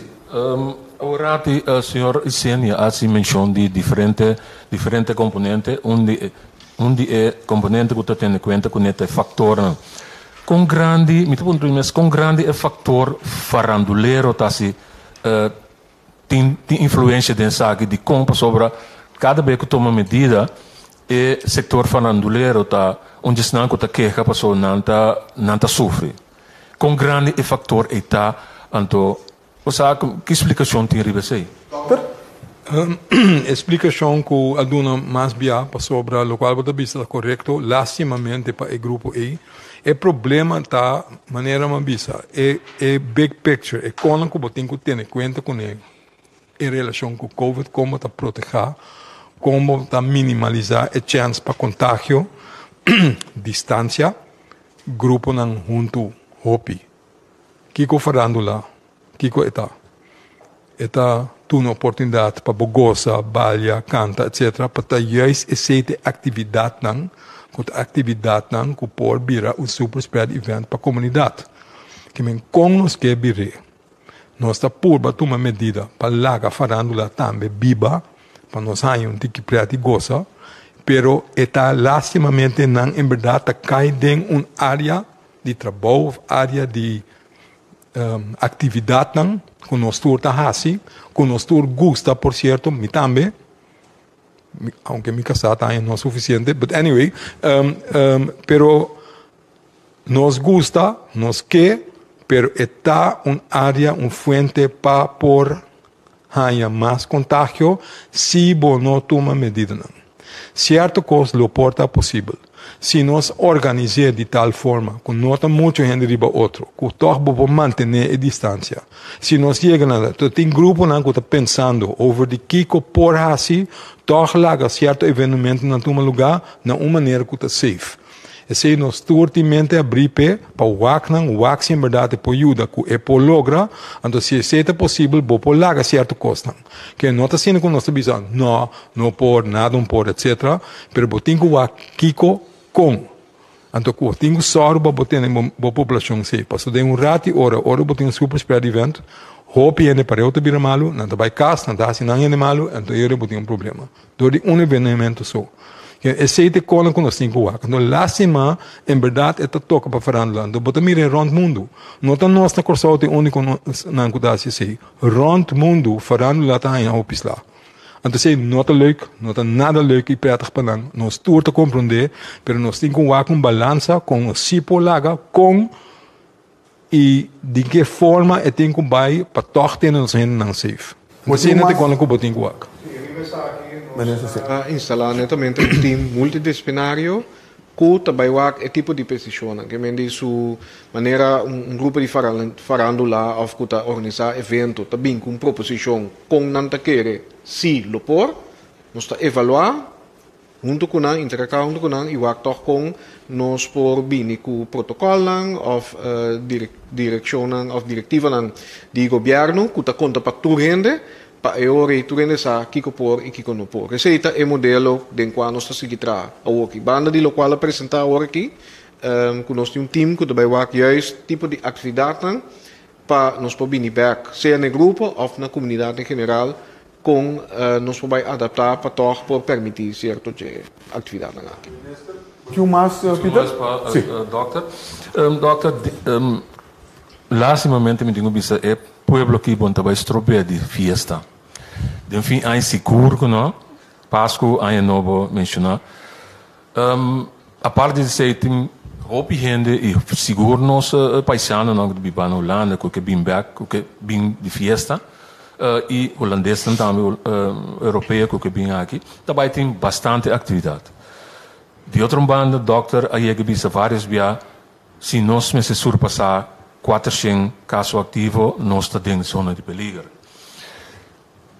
Ora, senhor Isenia, assim mencionou de diferente componente, onde é componente que você tem em conta com este fator. Com grande, com grande é fator faranduleiro, tá se tem influência dessa de como sobre cada vez que toma medida é setor faranduleiro tá onde se não que queixa passou não tá sofre. Com grande é fator está então, que explicação tem a você? Explicação que a dona mais bia sobre o qual você vista correto, lastimamente para o grupo E, é problema da maneira mais bisa, é big picture, é como que você tem que ter em conta com ele, em relação com o COVID, como está proteger, como está minimalizar a chance para contágio, distância, grupo não junto, hopi. Kiko farandula, Kiko eta uma oportunidade para goza, balha, canta, etc. Para juist essa atividade que pode virar super spread event para a comunidade. Que men com nos que vire, nós está por uma medida para laga farandula também biba, para nós aí que prete goza, pero está lastimamente não em verdade cai em área de trabalho, área de atividade não, que nós turta hasi, que nós tur gusta por certo, me também, aunque mi casa también no es suficiente, but anyway, pero nos gusta, nos que, pero está un área, un fuente para por haya más contagio si vos no toma medidas. Cierto cosa lo porta posible. Si nos organizamos de tal forma, que no está mucha gente arriba otro, que todos vamos mantener a distancia. Si nos llegan a tem grupo que está pensando over de Kiko por así, toch laga certo evento na toma lugar, na uma maneira que está safe. E se nos turtimamente abrir para o WAC em verdade por ajuda que é por logra, então se é possível, vou por laga certo custo. Que não está sendo com nós visão, não por nada, não por etc. Pero vou ter que WAC Kiko com. Então que tem que só para ter a população safe. Passo de rato hora vou ter super spread event. Hope ene para outra vira malu, não vai casa, não está assim não ene malu, então eu vou ter problema. Dori evento só. Esse é o que nós temos que fazer. Quando lástima, em verdade, é toca para falar. Então, bota mira rond mundo. Não está nós na corção de único na cuidado se rond mundo farando lá tá em opis lá. Então, se não está leuk, não está nada leuk e prettig para nós. Nós tour te compreender, mas nós temos que fazer uma balança com o sipo laga, com e de que forma é tem que vai para toch ter nos gente não safe. Mas se não tem como botar que instalar netamente um time multidisciplinario que também é tipo de pessoa que me diz sua maneira grupo de farandula ou que organizar evento também com proposição com não querer se lo por nós evaluar junto com a interactuar junto com e o toch com nós por bem com protocolo ou direção ou diretiva de governo que está conta para tu rende para eu retornar a Kiko por e Kiko não por. Esse é o modelo de qual nós estamos a aqui. Banda de lo qual apresentar aqui, que nós temos time que também vai juist tipo de atividade para nós poder back, seja no grupo ou na comunidade em geral, com nós poder adaptar para toch por permitir certo de atividade aqui. Que mais, Peter? Sim. Doctor, lastimamente me tenho visto é pueblo que bom também estropeia de fiesta. De enfim, há seguro, não? Páscoa, há novo mencionar. A parte de ser tem roupa gente e seguro nós paisanos não que vivem na Holanda, que vêm back, que vêm de fiesta e holandeses também europeus que vêm aqui, também tem bastante atividade. De outra banda, doctor, aí que visa vários via, se nós me se surpassar 400 casos ativos, nós estamos em zona de peligro.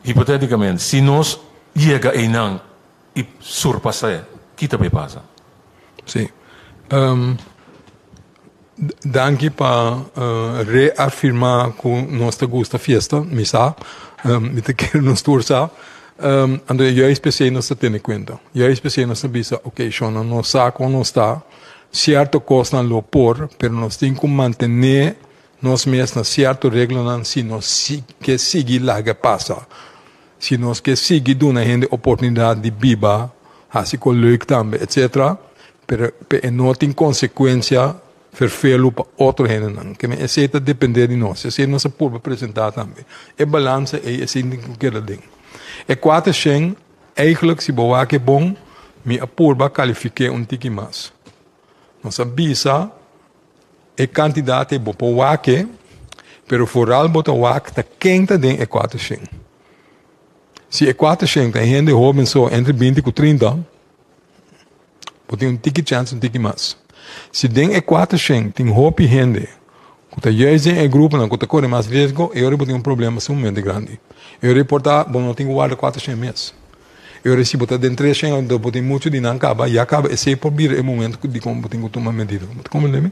Hipoteticamente, se nós chega em não e surpassar, o que também passa? Sim. Danke para reafirmar que nós gosta festa, misa, me quer nos torcer. Então, eu especial nós temos em conta. Eu especial nós sabemos, ok, Shona, nós saco não está. Certo costa lo por, pero nós temos que manter nós mesmos na certa regra se nós que seguir lá que passa. Se nós que seguir dando a gente oportunidade de viver, assim como leuk também, etc. Pero não tem consequência vervelho para outro gente. Que me aceita depender de nós. Esse nós pode apresentar também. É balança e esse não quer ding. É 400 eigenlijk se boa que bom, me apurba qualificar tiki mais. Nossa visa é candidato para o WAC, pero foral bota o WAC está quente dentro de 400. Se é 400 tem gente jovem só entre 20 e 30, tem tiki chance, tiki mais. Se dentro de 400 tem jovem gente, que está justo em grupo, que está correndo mais risco, eu vou ter problema sumamente grande. Eu reportar, bom, não tenho guarda 400 meses. Eu recebo até dentro de 300, eu tenho muito de não acabar, e acaba, esse é por vir o momento de como tenho que tomar medida. Como lembra?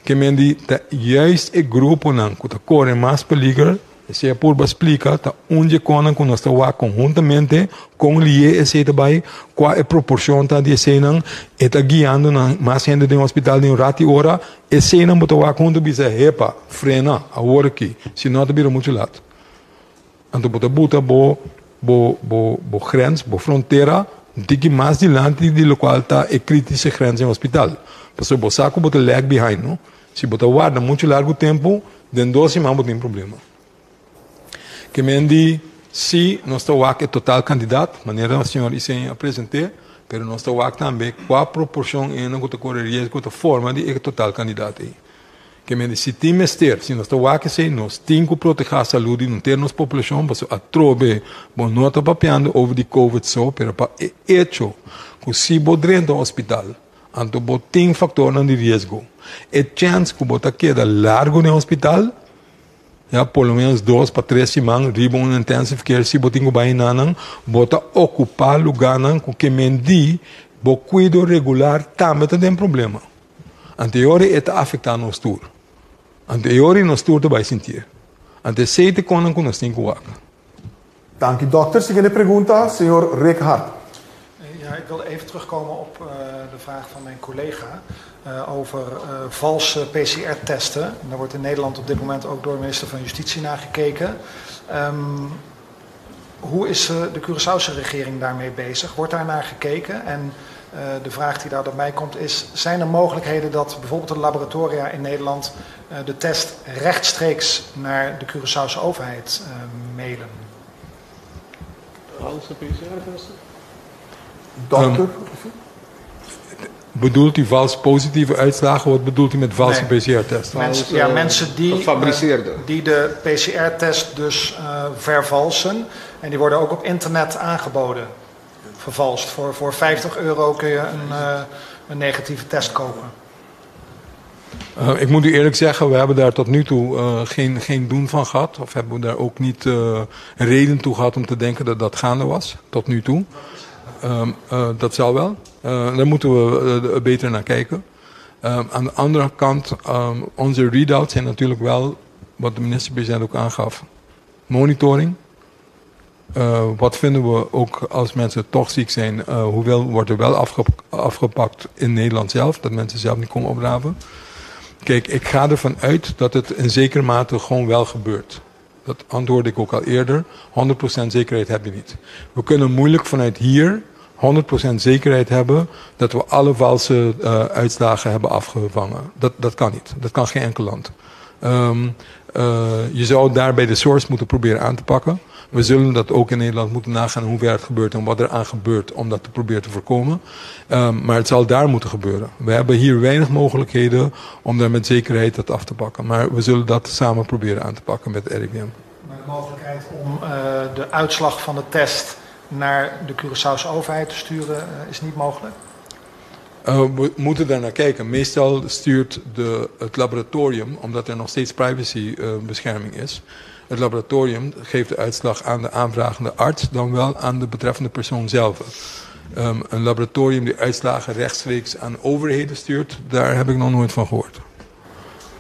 Que me diz, justo o grupo que está correndo mais peligro, esse é por explicar, tá onde conan que nós estamos conjuntamente com ele esse também, qual é a proporção tá de esse não, está guiando mais gente de hospital de rato hora, esse não botou a conta bisa repa, frena, a hora aqui, senão tá vira muito lado. Então bota bo grens, bo fronteira, dique mais dilante de lo qual está a crítica grens em hospital. Porque bo saco bota lag behind, não? Se bota guarda muito largo tempo, dentro 12 semanas tem problema. Que me andi Si nós estamos aqui total candidato, maneira o senhor Isen apresentou, pero nós estamos aqui também qual a proporção em que correr risco de forma de total candidato aí. Que me se tem mestre, se nós estamos aqui sei, nós temos que proteger a saúde, não ter nossa população, para a trobe, bom não está papiando over de COVID só, pero para hecho, que se bodre no hospital, anto tem fator de risco, é chance que bota queda largo no hospital. Ja, pelo menos 2 para 3 semanas, riba intensive care, se botinho vai nanang, bota ocupar lugar nang, que mendi, bo cuido regular, também tem problema. Anteriori está afetando nos tour. Anteriori nos tour te vai sentir. Ante seite konan com nos tem que Dank u, dokter. Seguinte pergunta, senhor Rick Hart. Ja, ik wilde even terugkomen op de vraag van mijn collega over valse PCR-testen. Daar wordt in Nederland op dit moment ook door de minister van Justitie naar gekeken. Hoe is de Curaçaose regering daarmee bezig? Wordt daar naar gekeken? En de vraag die daar op mij komt is, zijn er mogelijkheden dat bijvoorbeeld de laboratoria in Nederland de test rechtstreeks naar de Curaçaose overheid mailen? Valse PCR-testen? Dokter? Bedoelt u vals positieve uitslagen? Wat bedoelt u met valse PCR-testen? Mensen die de PCR-test dus vervalsen. En die worden ook op internet aangeboden. Vervalst. Voor €50 kun je een negatieve test kopen. Ik moet u eerlijk zeggen, we hebben daar tot nu toe geen doen van gehad. Of hebben we daar ook niet een reden toe gehad om te denken dat dat gaande was. Tot nu toe. Dat zal wel. Daar moeten we beter naar kijken. Aan de andere kant, onze readouts zijn natuurlijk wel, wat de minister-president ook aangaf, monitoring. Wat vinden we ook als mensen toch ziek zijn, hoeveel wordt er wel afgepakt in Nederland zelf, dat mensen zelf niet komen opdraven. Kijk, ik ga ervan uit dat het in zekere mate gewoon wel gebeurt. Dat antwoordde ik ook al eerder. 100% zekerheid heb je niet. We kunnen moeilijk vanuit hier 100% zekerheid hebben dat we alle valse uitslagen hebben afgevangen. Dat kan niet. Dat kan geen enkel land. Je zou daarbij de source moeten proberen aan te pakken. We zullen dat ook in Nederland moeten nagaan hoe ver het gebeurt en wat er aan gebeurt om dat te proberen te voorkomen. Maar het zal daar moeten gebeuren. We hebben hier weinig mogelijkheden om daar met zekerheid dat af te pakken. Maar we zullen dat samen proberen aan te pakken met de RIVM. Maar de mogelijkheid om de uitslag van de test naar de Curaçaose overheid te sturen is niet mogelijk? We moeten daar naar kijken. Meestal stuurt het laboratorium, omdat er nog steeds privacybescherming is. Het laboratorium geeft de uitslag aan de aanvragende arts, dan wel aan de betreffende persoon zelf. Een laboratorium die uitslagen rechtstreeks aan overheden stuurt, daar heb ik nog nooit van gehoord.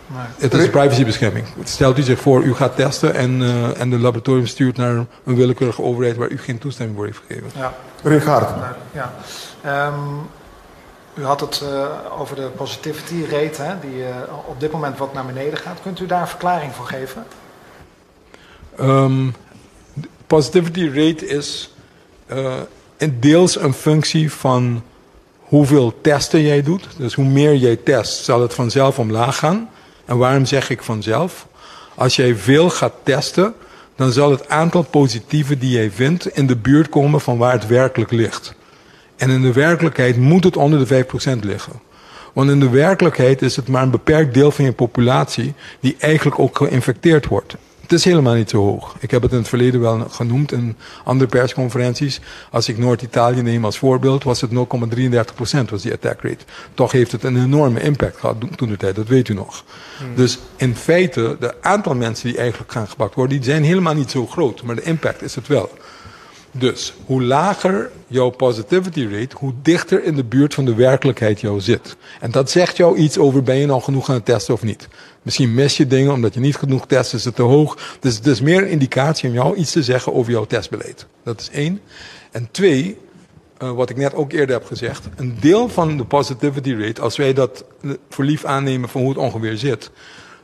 Nee. Het is privacybescherming. Stelt u zich voor, u gaat testen en de laboratorium stuurt naar een willekeurige overheid waar u geen toestemming voor heeft gegeven. Ja. Richard. Ja. U had het over de positivity rate, hè, die op dit moment wat naar beneden gaat. Kunt u daar een verklaring voor geven? Positivity rate is deels een functie van hoeveel testen jij doet. Dus hoe meer jij test, zal het vanzelf omlaag gaan. En waarom zeg ik vanzelf? Als jij veel gaat testen, dan zal het aantal positieven die jij vindt in de buurt komen van waar het werkelijk ligt. En in de werkelijkheid moet het onder de 5% liggen. Want in de werkelijkheid is het maar een beperkt deel van je populatie die eigenlijk ook geïnfecteerd wordt. Het is helemaal niet zo hoog. Ik heb het in het verleden wel genoemd in andere persconferenties. Als ik Noord-Italië neem als voorbeeld, was het 0,33% was die attack rate. Toch heeft het een enorme impact gehad toen de tijd, dat weet u nog. Dus in feite, de aantal mensen die eigenlijk gaan gepakt worden, die zijn helemaal niet zo groot. Maar de impact is het wel. Dus hoe lager jouw positivity rate, hoe dichter in de buurt van de werkelijkheid jou zit. En dat zegt jou iets over, ben je nou genoeg aan het testen of niet. Misschien mis je dingen omdat je niet genoeg test, is het te hoog. Dus het is meer een indicatie om jou iets te zeggen over jouw testbeleid. Dat is 1. En 2, wat ik net ook eerder heb gezegd. Een deel van de positivity rate, als wij dat voor lief aannemen van hoe het ongeveer zit.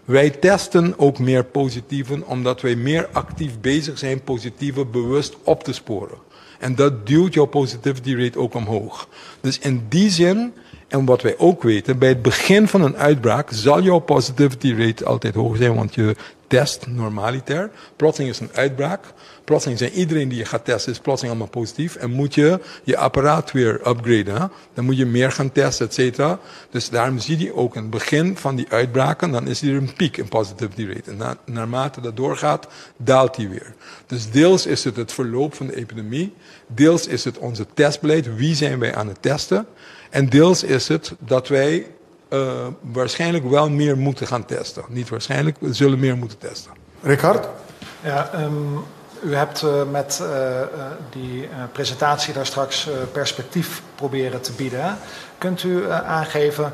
Wij testen ook meer positieven omdat wij meer actief bezig zijn positieven bewust op te sporen. En dat duwt jouw positivity rate ook omhoog. Dus in die zin En wat wij ook weten, bij het begin van een uitbraak zal jouw positivity rate altijd hoog zijn, want je test normaliter. Plotseling is een uitbraak. Plotseling zijn iedereen die je gaat testen is plotseling allemaal positief. En moet je je apparaat weer upgraden. Hè? Dan moet je meer gaan testen, et cetera. Dus daarom zie je ook in het begin van die uitbraken, dan is er een piek in positivity rate. En naarmate dat doorgaat, daalt die weer. Dus deels is het verloop van de epidemie. Deels is het onze testbeleid. Wie zijn wij aan het testen? En deels is het dat wij waarschijnlijk wel meer moeten gaan testen. Niet waarschijnlijk, we zullen meer moeten testen. Richard? Ja, u hebt met die presentatie daar straks perspectief proberen te bieden. Hè? Kunt u aangeven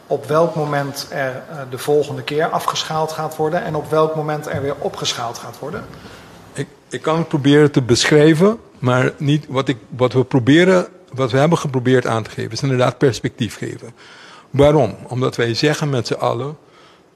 op welk moment er de volgende keer afgeschaald gaat worden en op welk moment er weer opgeschaald gaat worden? Ik kan het proberen te beschrijven, maar niet wat we hebben geprobeerd aan te geven, is inderdaad perspectief geven. Waarom? Omdat wij zeggen met z'n allen,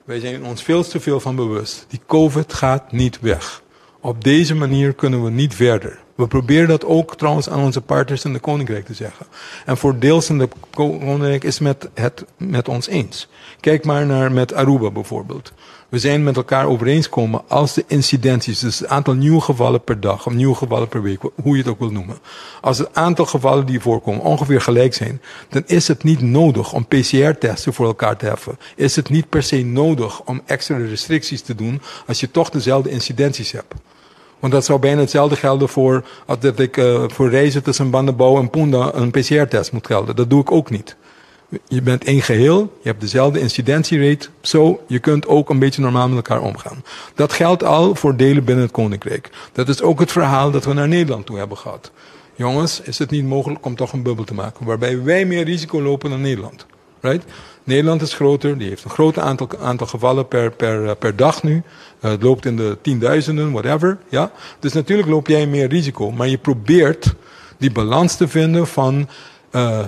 wij zijn ons veel te veel van bewust. Die COVID gaat niet weg. Op deze manier kunnen we niet verder. We proberen dat ook trouwens aan onze partners in de Koninkrijk te zeggen. En voor deels in de Koninkrijk is het met ons eens. Kijk maar naar met Aruba bijvoorbeeld. We zijn met elkaar overeengekomen als de incidenties, dus het aantal nieuwe gevallen per dag of nieuwe gevallen per week, hoe je het ook wil noemen. Als het aantal gevallen die voorkomen ongeveer gelijk zijn, dan is het niet nodig om PCR-testen voor elkaar te heffen. Is het niet per se nodig om extra restricties te doen als je toch dezelfde incidenties hebt. Want dat zou bijna hetzelfde gelden voor dat ik voor reizen tussen Bandebouw en Punda een PCR-test moet gelden. Dat doe ik ook niet. Je bent één geheel, je hebt dezelfde incidentierate, zo je kunt ook een beetje normaal met elkaar omgaan. Dat geldt al voor delen binnen het Koninkrijk. Dat is ook het verhaal dat we naar Nederland toe hebben gehad. Jongens, is het niet mogelijk om toch een bubbel te maken, waarbij wij meer risico lopen dan Nederland. Right? Nederland is groter, die heeft een groot aantal gevallen per dag nu. Het loopt in de 10.000, whatever. Ja? Dus natuurlijk loop jij meer risico, maar je probeert die balans te vinden van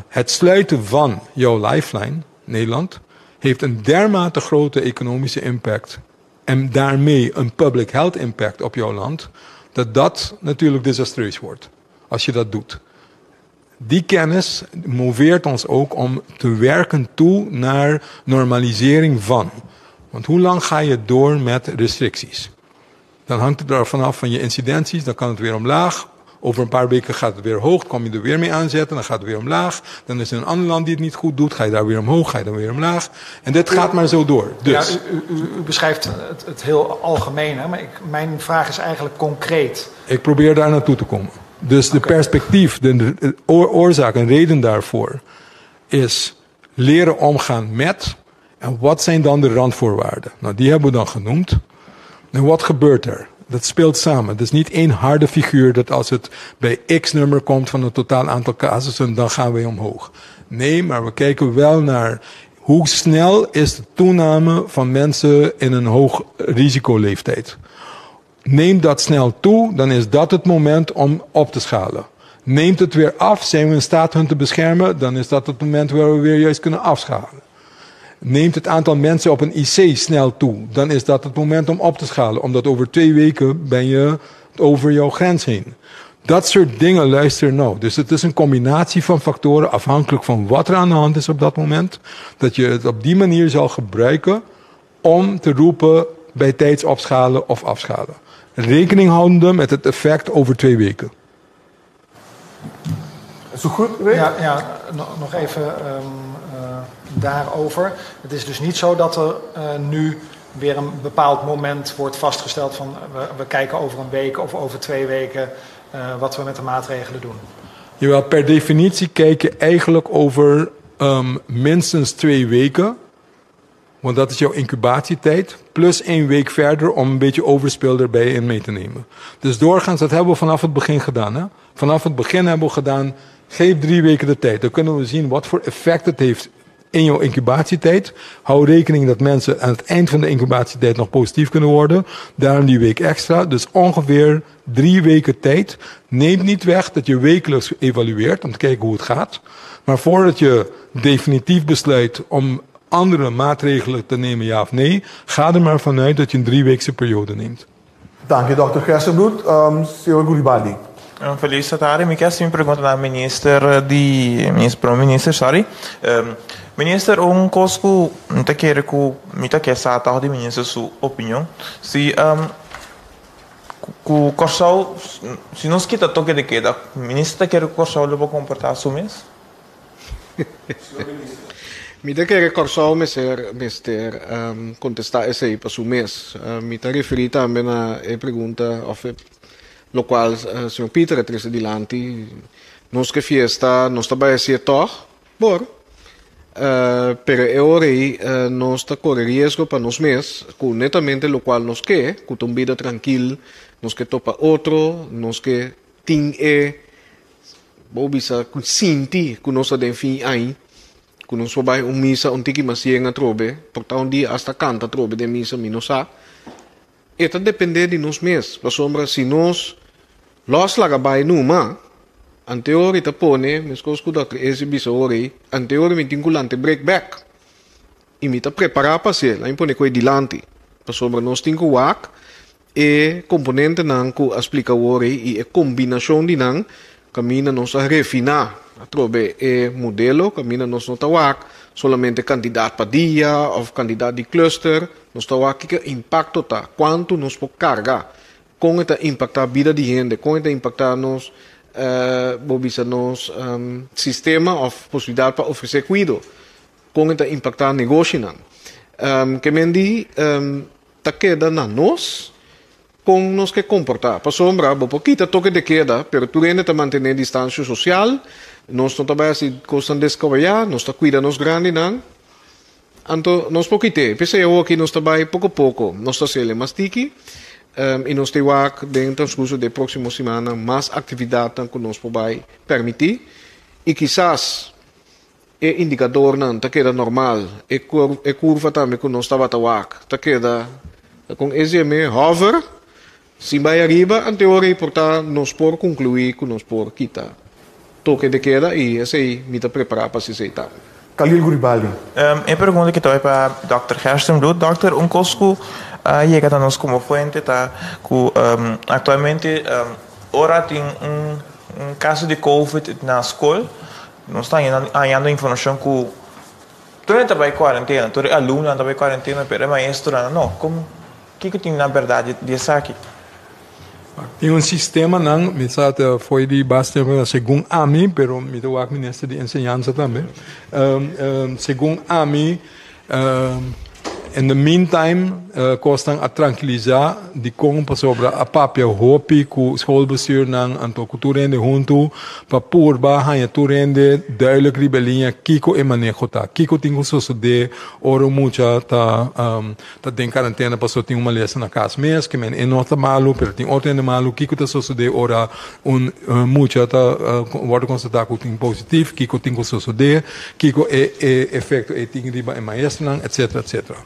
het sluiten van jouw lifeline, Nederland, heeft een dermate grote economische impact en daarmee een public health impact op jouw land, dat natuurlijk desastreus wordt als je dat doet. Die kennis moveert ons ook om te werken toe naar normalisering van. Want hoe lang ga je door met restricties? Dan hangt het ervan af van je incidenties, dan kan het weer omlaag. Over een paar weken gaat het weer hoog, kom je er weer mee aanzetten, dan gaat het weer omlaag. Dan is er een ander land die het niet goed doet, ga je daar weer omhoog, ga je dan weer omlaag. En dit gaat maar zo door. Dus. Ja, u beschrijft het heel algemeen, hè? Maar mijn vraag is eigenlijk concreet. Ik probeer daar naartoe te komen. Dus de perspectief, de oorzaak en reden daarvoor is leren omgaan met. En wat zijn dan de randvoorwaarden? Nou, die hebben we dan genoemd. En wat gebeurt er? Dat speelt samen. Het is niet één harde figuur dat als het bij x nummer komt van het totaal aantal casussen, dan gaan we omhoog. Nee, maar we kijken wel naar hoe snel is de toename van mensen in een hoog risicoleeftijd. Neemt dat snel toe, dan is dat het moment om op te schalen. Neemt het weer af, zijn we in staat hun te beschermen, dan is dat het moment waar we weer juist kunnen afschalen. Neemt het aantal mensen op een IC snel toe, dan is dat het moment om op te schalen. Omdat over 2 weken ben je over jouw grens heen. Dat soort dingen, luister nou. Dus het is een combinatie van factoren afhankelijk van wat er aan de hand is op dat moment. Dat je het op die manier zal gebruiken om te roepen bij tijds opschalen of afschalen. Rekening houdende met het effect over 2 weken. Is het goed, Rick? Ja, nog even daarover. Het is dus niet zo dat er nu weer een bepaald moment wordt vastgesteld van we kijken over een week of over 2 weken wat we met de maatregelen doen. Jawel, per definitie kijk je eigenlijk over minstens 2 weken. Want dat is jouw incubatietijd. Plus 1 week verder om een beetje overspel erbij in mee te nemen. Dus doorgaans, dat hebben we vanaf het begin gedaan. Hè? Vanaf het begin hebben we gedaan, geef 3 weken de tijd. Dan kunnen we zien wat voor effect het heeft in jouw incubatietijd. Hou rekening dat mensen aan het eind van de incubatietijd nog positief kunnen worden. Daarom die week extra. Dus ongeveer 3 weken tijd. Neemt niet weg dat je wekelijks evalueert om te kijken hoe het gaat. Maar voordat je definitief besluit om andere maatregelen te nemen, ja of nee, ga er maar vanuit dat je een 3-weekse periode neemt. Dank je, dokter Gerstenbloed. Senor Guribaldi. Feliz tarde. Me quer sim perguntar ao ministro, sorry. Minister, cosco não quer que me quer saber de ministro sua opinião. Se o Corsau, se nós quita toque de queda, ministro quer que o Corsau lhe comportar assim mesmo? Me quer que Corsau me contestar esse aí para o mês. Me referi também a pergunta lo qual senhor Peter trouxe adiante. Nós que fiesta, nós trabalha se toch, bor. Pero é hora aí nós está correr risco para nós mesmos, com netamente lo qual nós quer, com uma vida tranquila, nós que topa outro, nós que tem bobisa com sinti, com nós tem fim aí, com nós vai missa tiki masienga trobe, porta dia hasta canta trobe de missa minosa. Eta depende de nós mesmos, para sombra se nós los lagabai numa anteori tapone, mes cosco da esse bisori, anteori mi tinculante break back. E mi ta preparar para ser, lá impone coi dilante. Para sobre nós tinco wak e componente nang ku explica ori e combinação di nang camina nos a refinar. Trobe e modelo, camina nos nota wak, solamente candidato para dia of candidato di cluster, nos ta wak que impacto ta, quanto nos po carga, com eta impactar a vida de gente, com eta impactar nos nos sistema of possibilidade para oferecer cuidado com eta impactar negócio que mendi ta queda na nós com nos que comportar para sombra bo pouquita toque de queda pero tu rende ta manter distância social nós não trabalha se coisa descoberta nós ta cuida nos grande não anto nós pouquite pensei eu aqui nós trabalha pouco a pouco nós ta se le mastiki e nós temos dentro do transcurso da próxima semana mais atividade que nos pode permitir e quizás é indicador não tá queda normal é curva também que nós estava tá queda com EZM hover se vai arriba a teoria portar nos por concluir que nos por quitar toque de queda e esse aí me tá preparar para se aceitar. Khalil Guribaldi. Pergunta que estou para Dr. Gerstenbloed. Doctor, cosco llega a nós como fuente tá que atualmente ora tem caso de COVID na escola nós está ganhando informação que tu não está em quarentena tu é aluno não está em quarentena pero é maestro não como que tem na verdade disso aqui tem sistema não me sabe foi de bastante segundo a mim pero me deu a ministra de enseñanza também segundo a mim in the meantime, kostan a tranquilizar de como sobre a papel hopi ku schoolbestuur nang anto kulturende junto pa purba hanya turende duidelijk ribelinha kiko e manejo ta kiko tingo so de oro mucha ta den quarentena passou tinha uma lesson na casa mês que men enota malu pero tem outra malu kiko ta so de ora mucha ta word constatar ku ting positivo kiko tingo so de kiko e efeito e ting riba e maestro nang etc.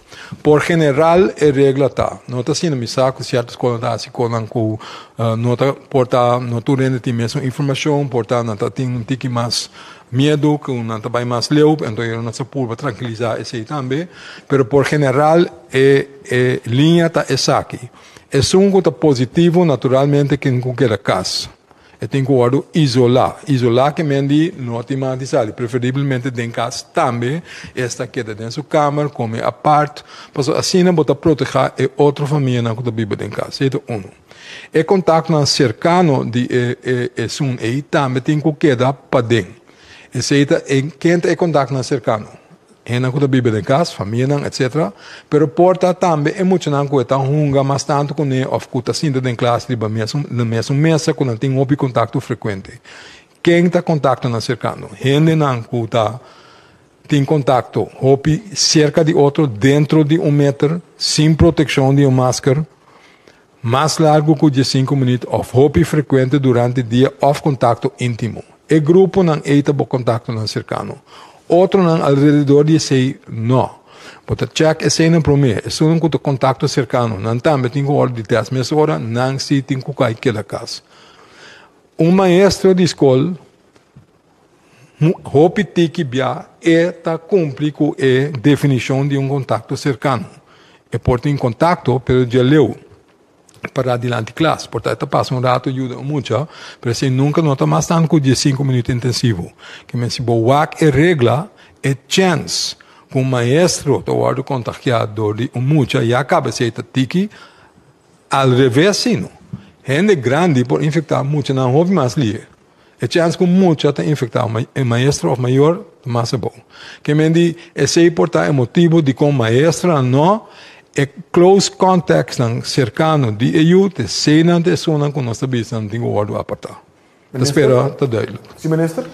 Por general, a regla está. Não está sendo me saco certas coisas assim com não está portar não tu rende tem mesmo informação portar não está tem um tique mais medo que não está bem mais leu então eu não se pode tranquilizar esse também. Pero por general linha está essa aqui. É um coisa positivo naturalmente que em qualquer caso. E tem que isolar que mendi não automatizar, preferivelmente dentro de casa também, esta queda dentro da câmara, come a parte, para assim não botar proteger e outra família não que vive dentro de casa. Isso é um. E contato não cercano de um e também tem que quedar para dentro. Esse é quem é contato não cercano. Hena que vive dentro de casa, família, etc. Pero porta também é muito não que está hunga mas tanto com ele of que está sendo dentro de classe de mesmo mesa quando tem um contato frequente. Quem está contato não cercano? Hena não que está tem contato hopi cerca de outro dentro de metro sem proteção de máscara mais largo que 5 minutos of hopi frequente durante o dia of contato íntimo. E grupo não eita bo contato não cercano. Outro não alrededor de sei não. Porque check é sem problema. É só um contato cercano. Não também tem que hora de 10 meses hora não se tem que cair aquela casa. Maestro de escola hope tem que bia tá cumprir com a definição de contato cercano. É por ter contato pelo dia leu. para adiante classe. Portanto, passa rato ajuda muito, mas se nunca nota mais tanto com 15 minutos intensivo. Que me se boak e regla e chance com o maestro do guardo contagiado de muito e acaba se tiki al revés sino. Gente grande por infectar muito não houve mais ali. E chance com muito até infectar o maestro ou maior mais bom. Que me diz esse porta é motivo de com maestro não e close contact cercano de eu te cena de zona com nossa visão de guardo apartar. Espero tá duidelijk. Sim, minister.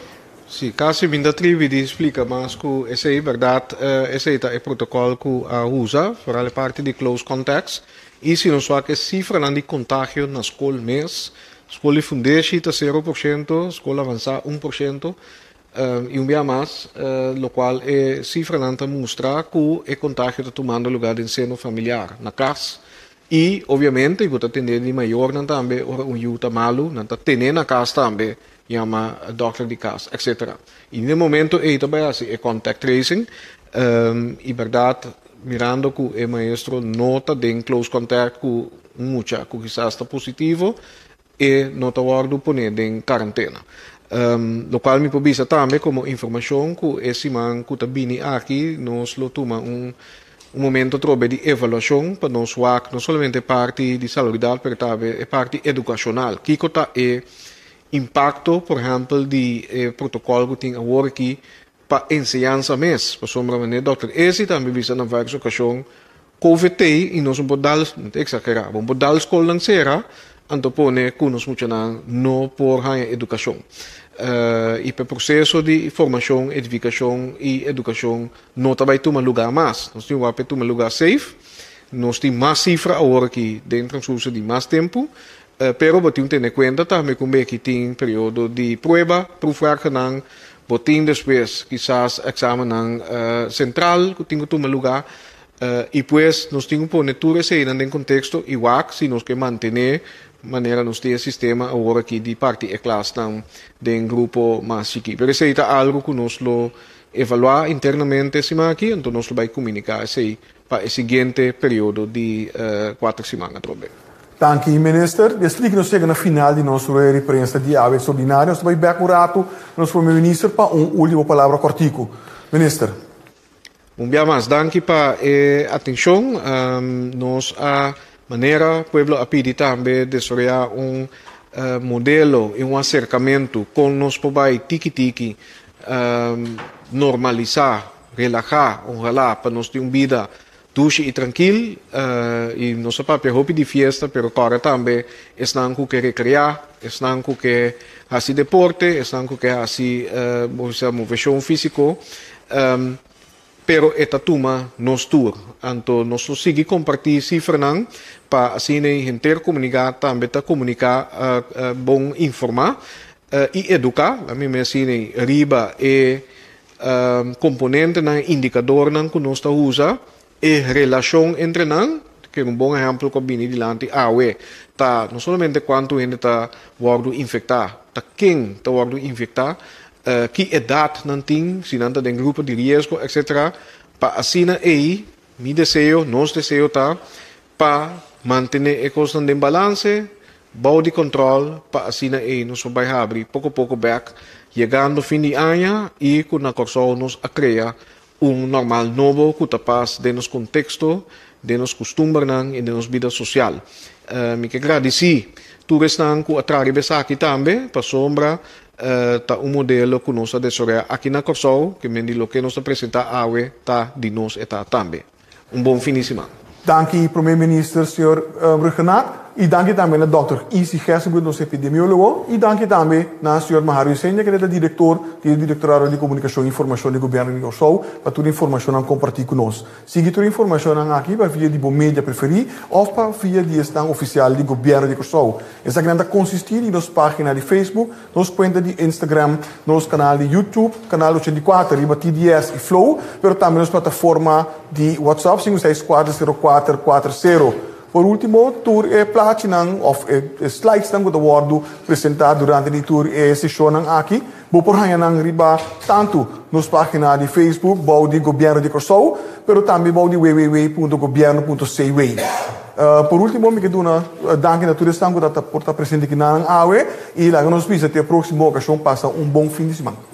Sim, caso vinda trivi di explica mas que esse é verdade, esse é o protocolo que a usa para a parte de close contacts e se não só que cifra de contágio na escola mês, escola fundeixa está 0%, escola avançada 1%, e um dia mais, lo qual é cifra não mostra que o contágio está tomando lugar em seno familiar, na casa. E, obviamente, vou atender de maior não também, ou um yuta malo, não está tendo na casa também, chama doctor de casa, etc. E no momento, também assim, é contact tracing, e verdade, mirando que o maestro nota de close contact com muita, que quizás está positivo, e nota guardo poner em quarentena. Lo qual me provisa também como informação que esse man que está vindo aqui, nós lo toma um momento trobe de avaliação para nós não somente parte de saúde, mas também parte educacional. Que está é impacto, por exemplo, de protocolo que tem agora aqui para ensinança mesmo. Por sombra maneira, doutor, esse também visa na várias ocasiões COVID e nós não podemos exagerar, não podemos escola não será, então pone que nós não por a educação. E para o processo de formação, edificação e educação não vai tomar lugar mais. Nós temos que tomar lugar safe, nós temos mais cifra agora aqui dentro de mais tempo, pero temos que ter em conta também que tem período de prova, provar que não, botin depois quizás exame central que tem que tomar lugar, e depois nós temos que pôr tudo isso em contexto igual se nós queremos manter maneira nos ter sistema agora aqui de parte e classe de um grupo mais chique. Pero isso é algo que nós lo evaluar internamente cima aqui, então nós vai comunicar isso para o seguinte período de 4 semanas também. Dank u, minister. Deslik nos chega na final de nossa reprensa de aves ordinários. Nós vai back um rato, nós vamos minister para última palavra cortico. Minister. Dia mais, danke para a atenção. Nós a maneira pueblo a pedir também desarrollar modelo e acercamento com nos pobai tiki normalizar, relajar, para nós ter uma vida dulce e tranquila e nossa própria roupa de festa, pero agora também estão com que recrear, estão com que fazer deporte, estão com que fazer movimentação física, pero esta turma nos tour, então nós seguimos compartilhar cifras para assim intercomunicar também para comunicar bom informar e educar, a mim me assim riba e componente na indicador que nós está usa e relação entre nós, que é bom exemplo que vem dilante tá não somente quanto gente está sendo infectado, tá quem está sendo infectado, que idade não tem, se não tem grupo de risco, etc. Para assim aí, nosso desejo tá para manter a constante balance, bom de controle, para assim aí nós vai abrir pouco a pouco back, chegando fim de ano e com a corção nos a criar normal novo que paz de nosso contexto, de nosso costume e de nossa vida social. Me que agradecer tudo isso que atrás aqui também, para sombra tá modelo que nós desenvolvemos aqui na Corsol, que me diz que nós apresentamos tá de nós está também. Bom fim de semana. Dank u, premier-minister, senhor Ruggenaat. E dank u também ao Dr. Isi Gersenbloed, nosso epidemiólogo. E dank u também ao senhor Maharu Senha, que é o diretor do Diretorado de Comunicação e Informação do Governo de Corsol, para toda a informação a compartilhar conosco. Siga toda a informação aqui para via de bom mídia preferir ou para via de stand oficial do Governo de Corsol. Essa grande consistir em nossa página de Facebook, nossa conta de Instagram, nosso canal de YouTube, canal 84, riba TDS e Flow, mas também nossa plataforma de WhatsApp, 5640440. Por último, tour e platina of slides que eu apresentado durante a tour e sessão aqui. Vou por aí riba tanto nos páginas de Facebook, bom de Governo de Corsol, pero também bom de www.governo.cw. Por último, me quedo danke a todos que estão presentes aqui na AUE e lá nos visa até a próxima ocasião passa bom fim de semana.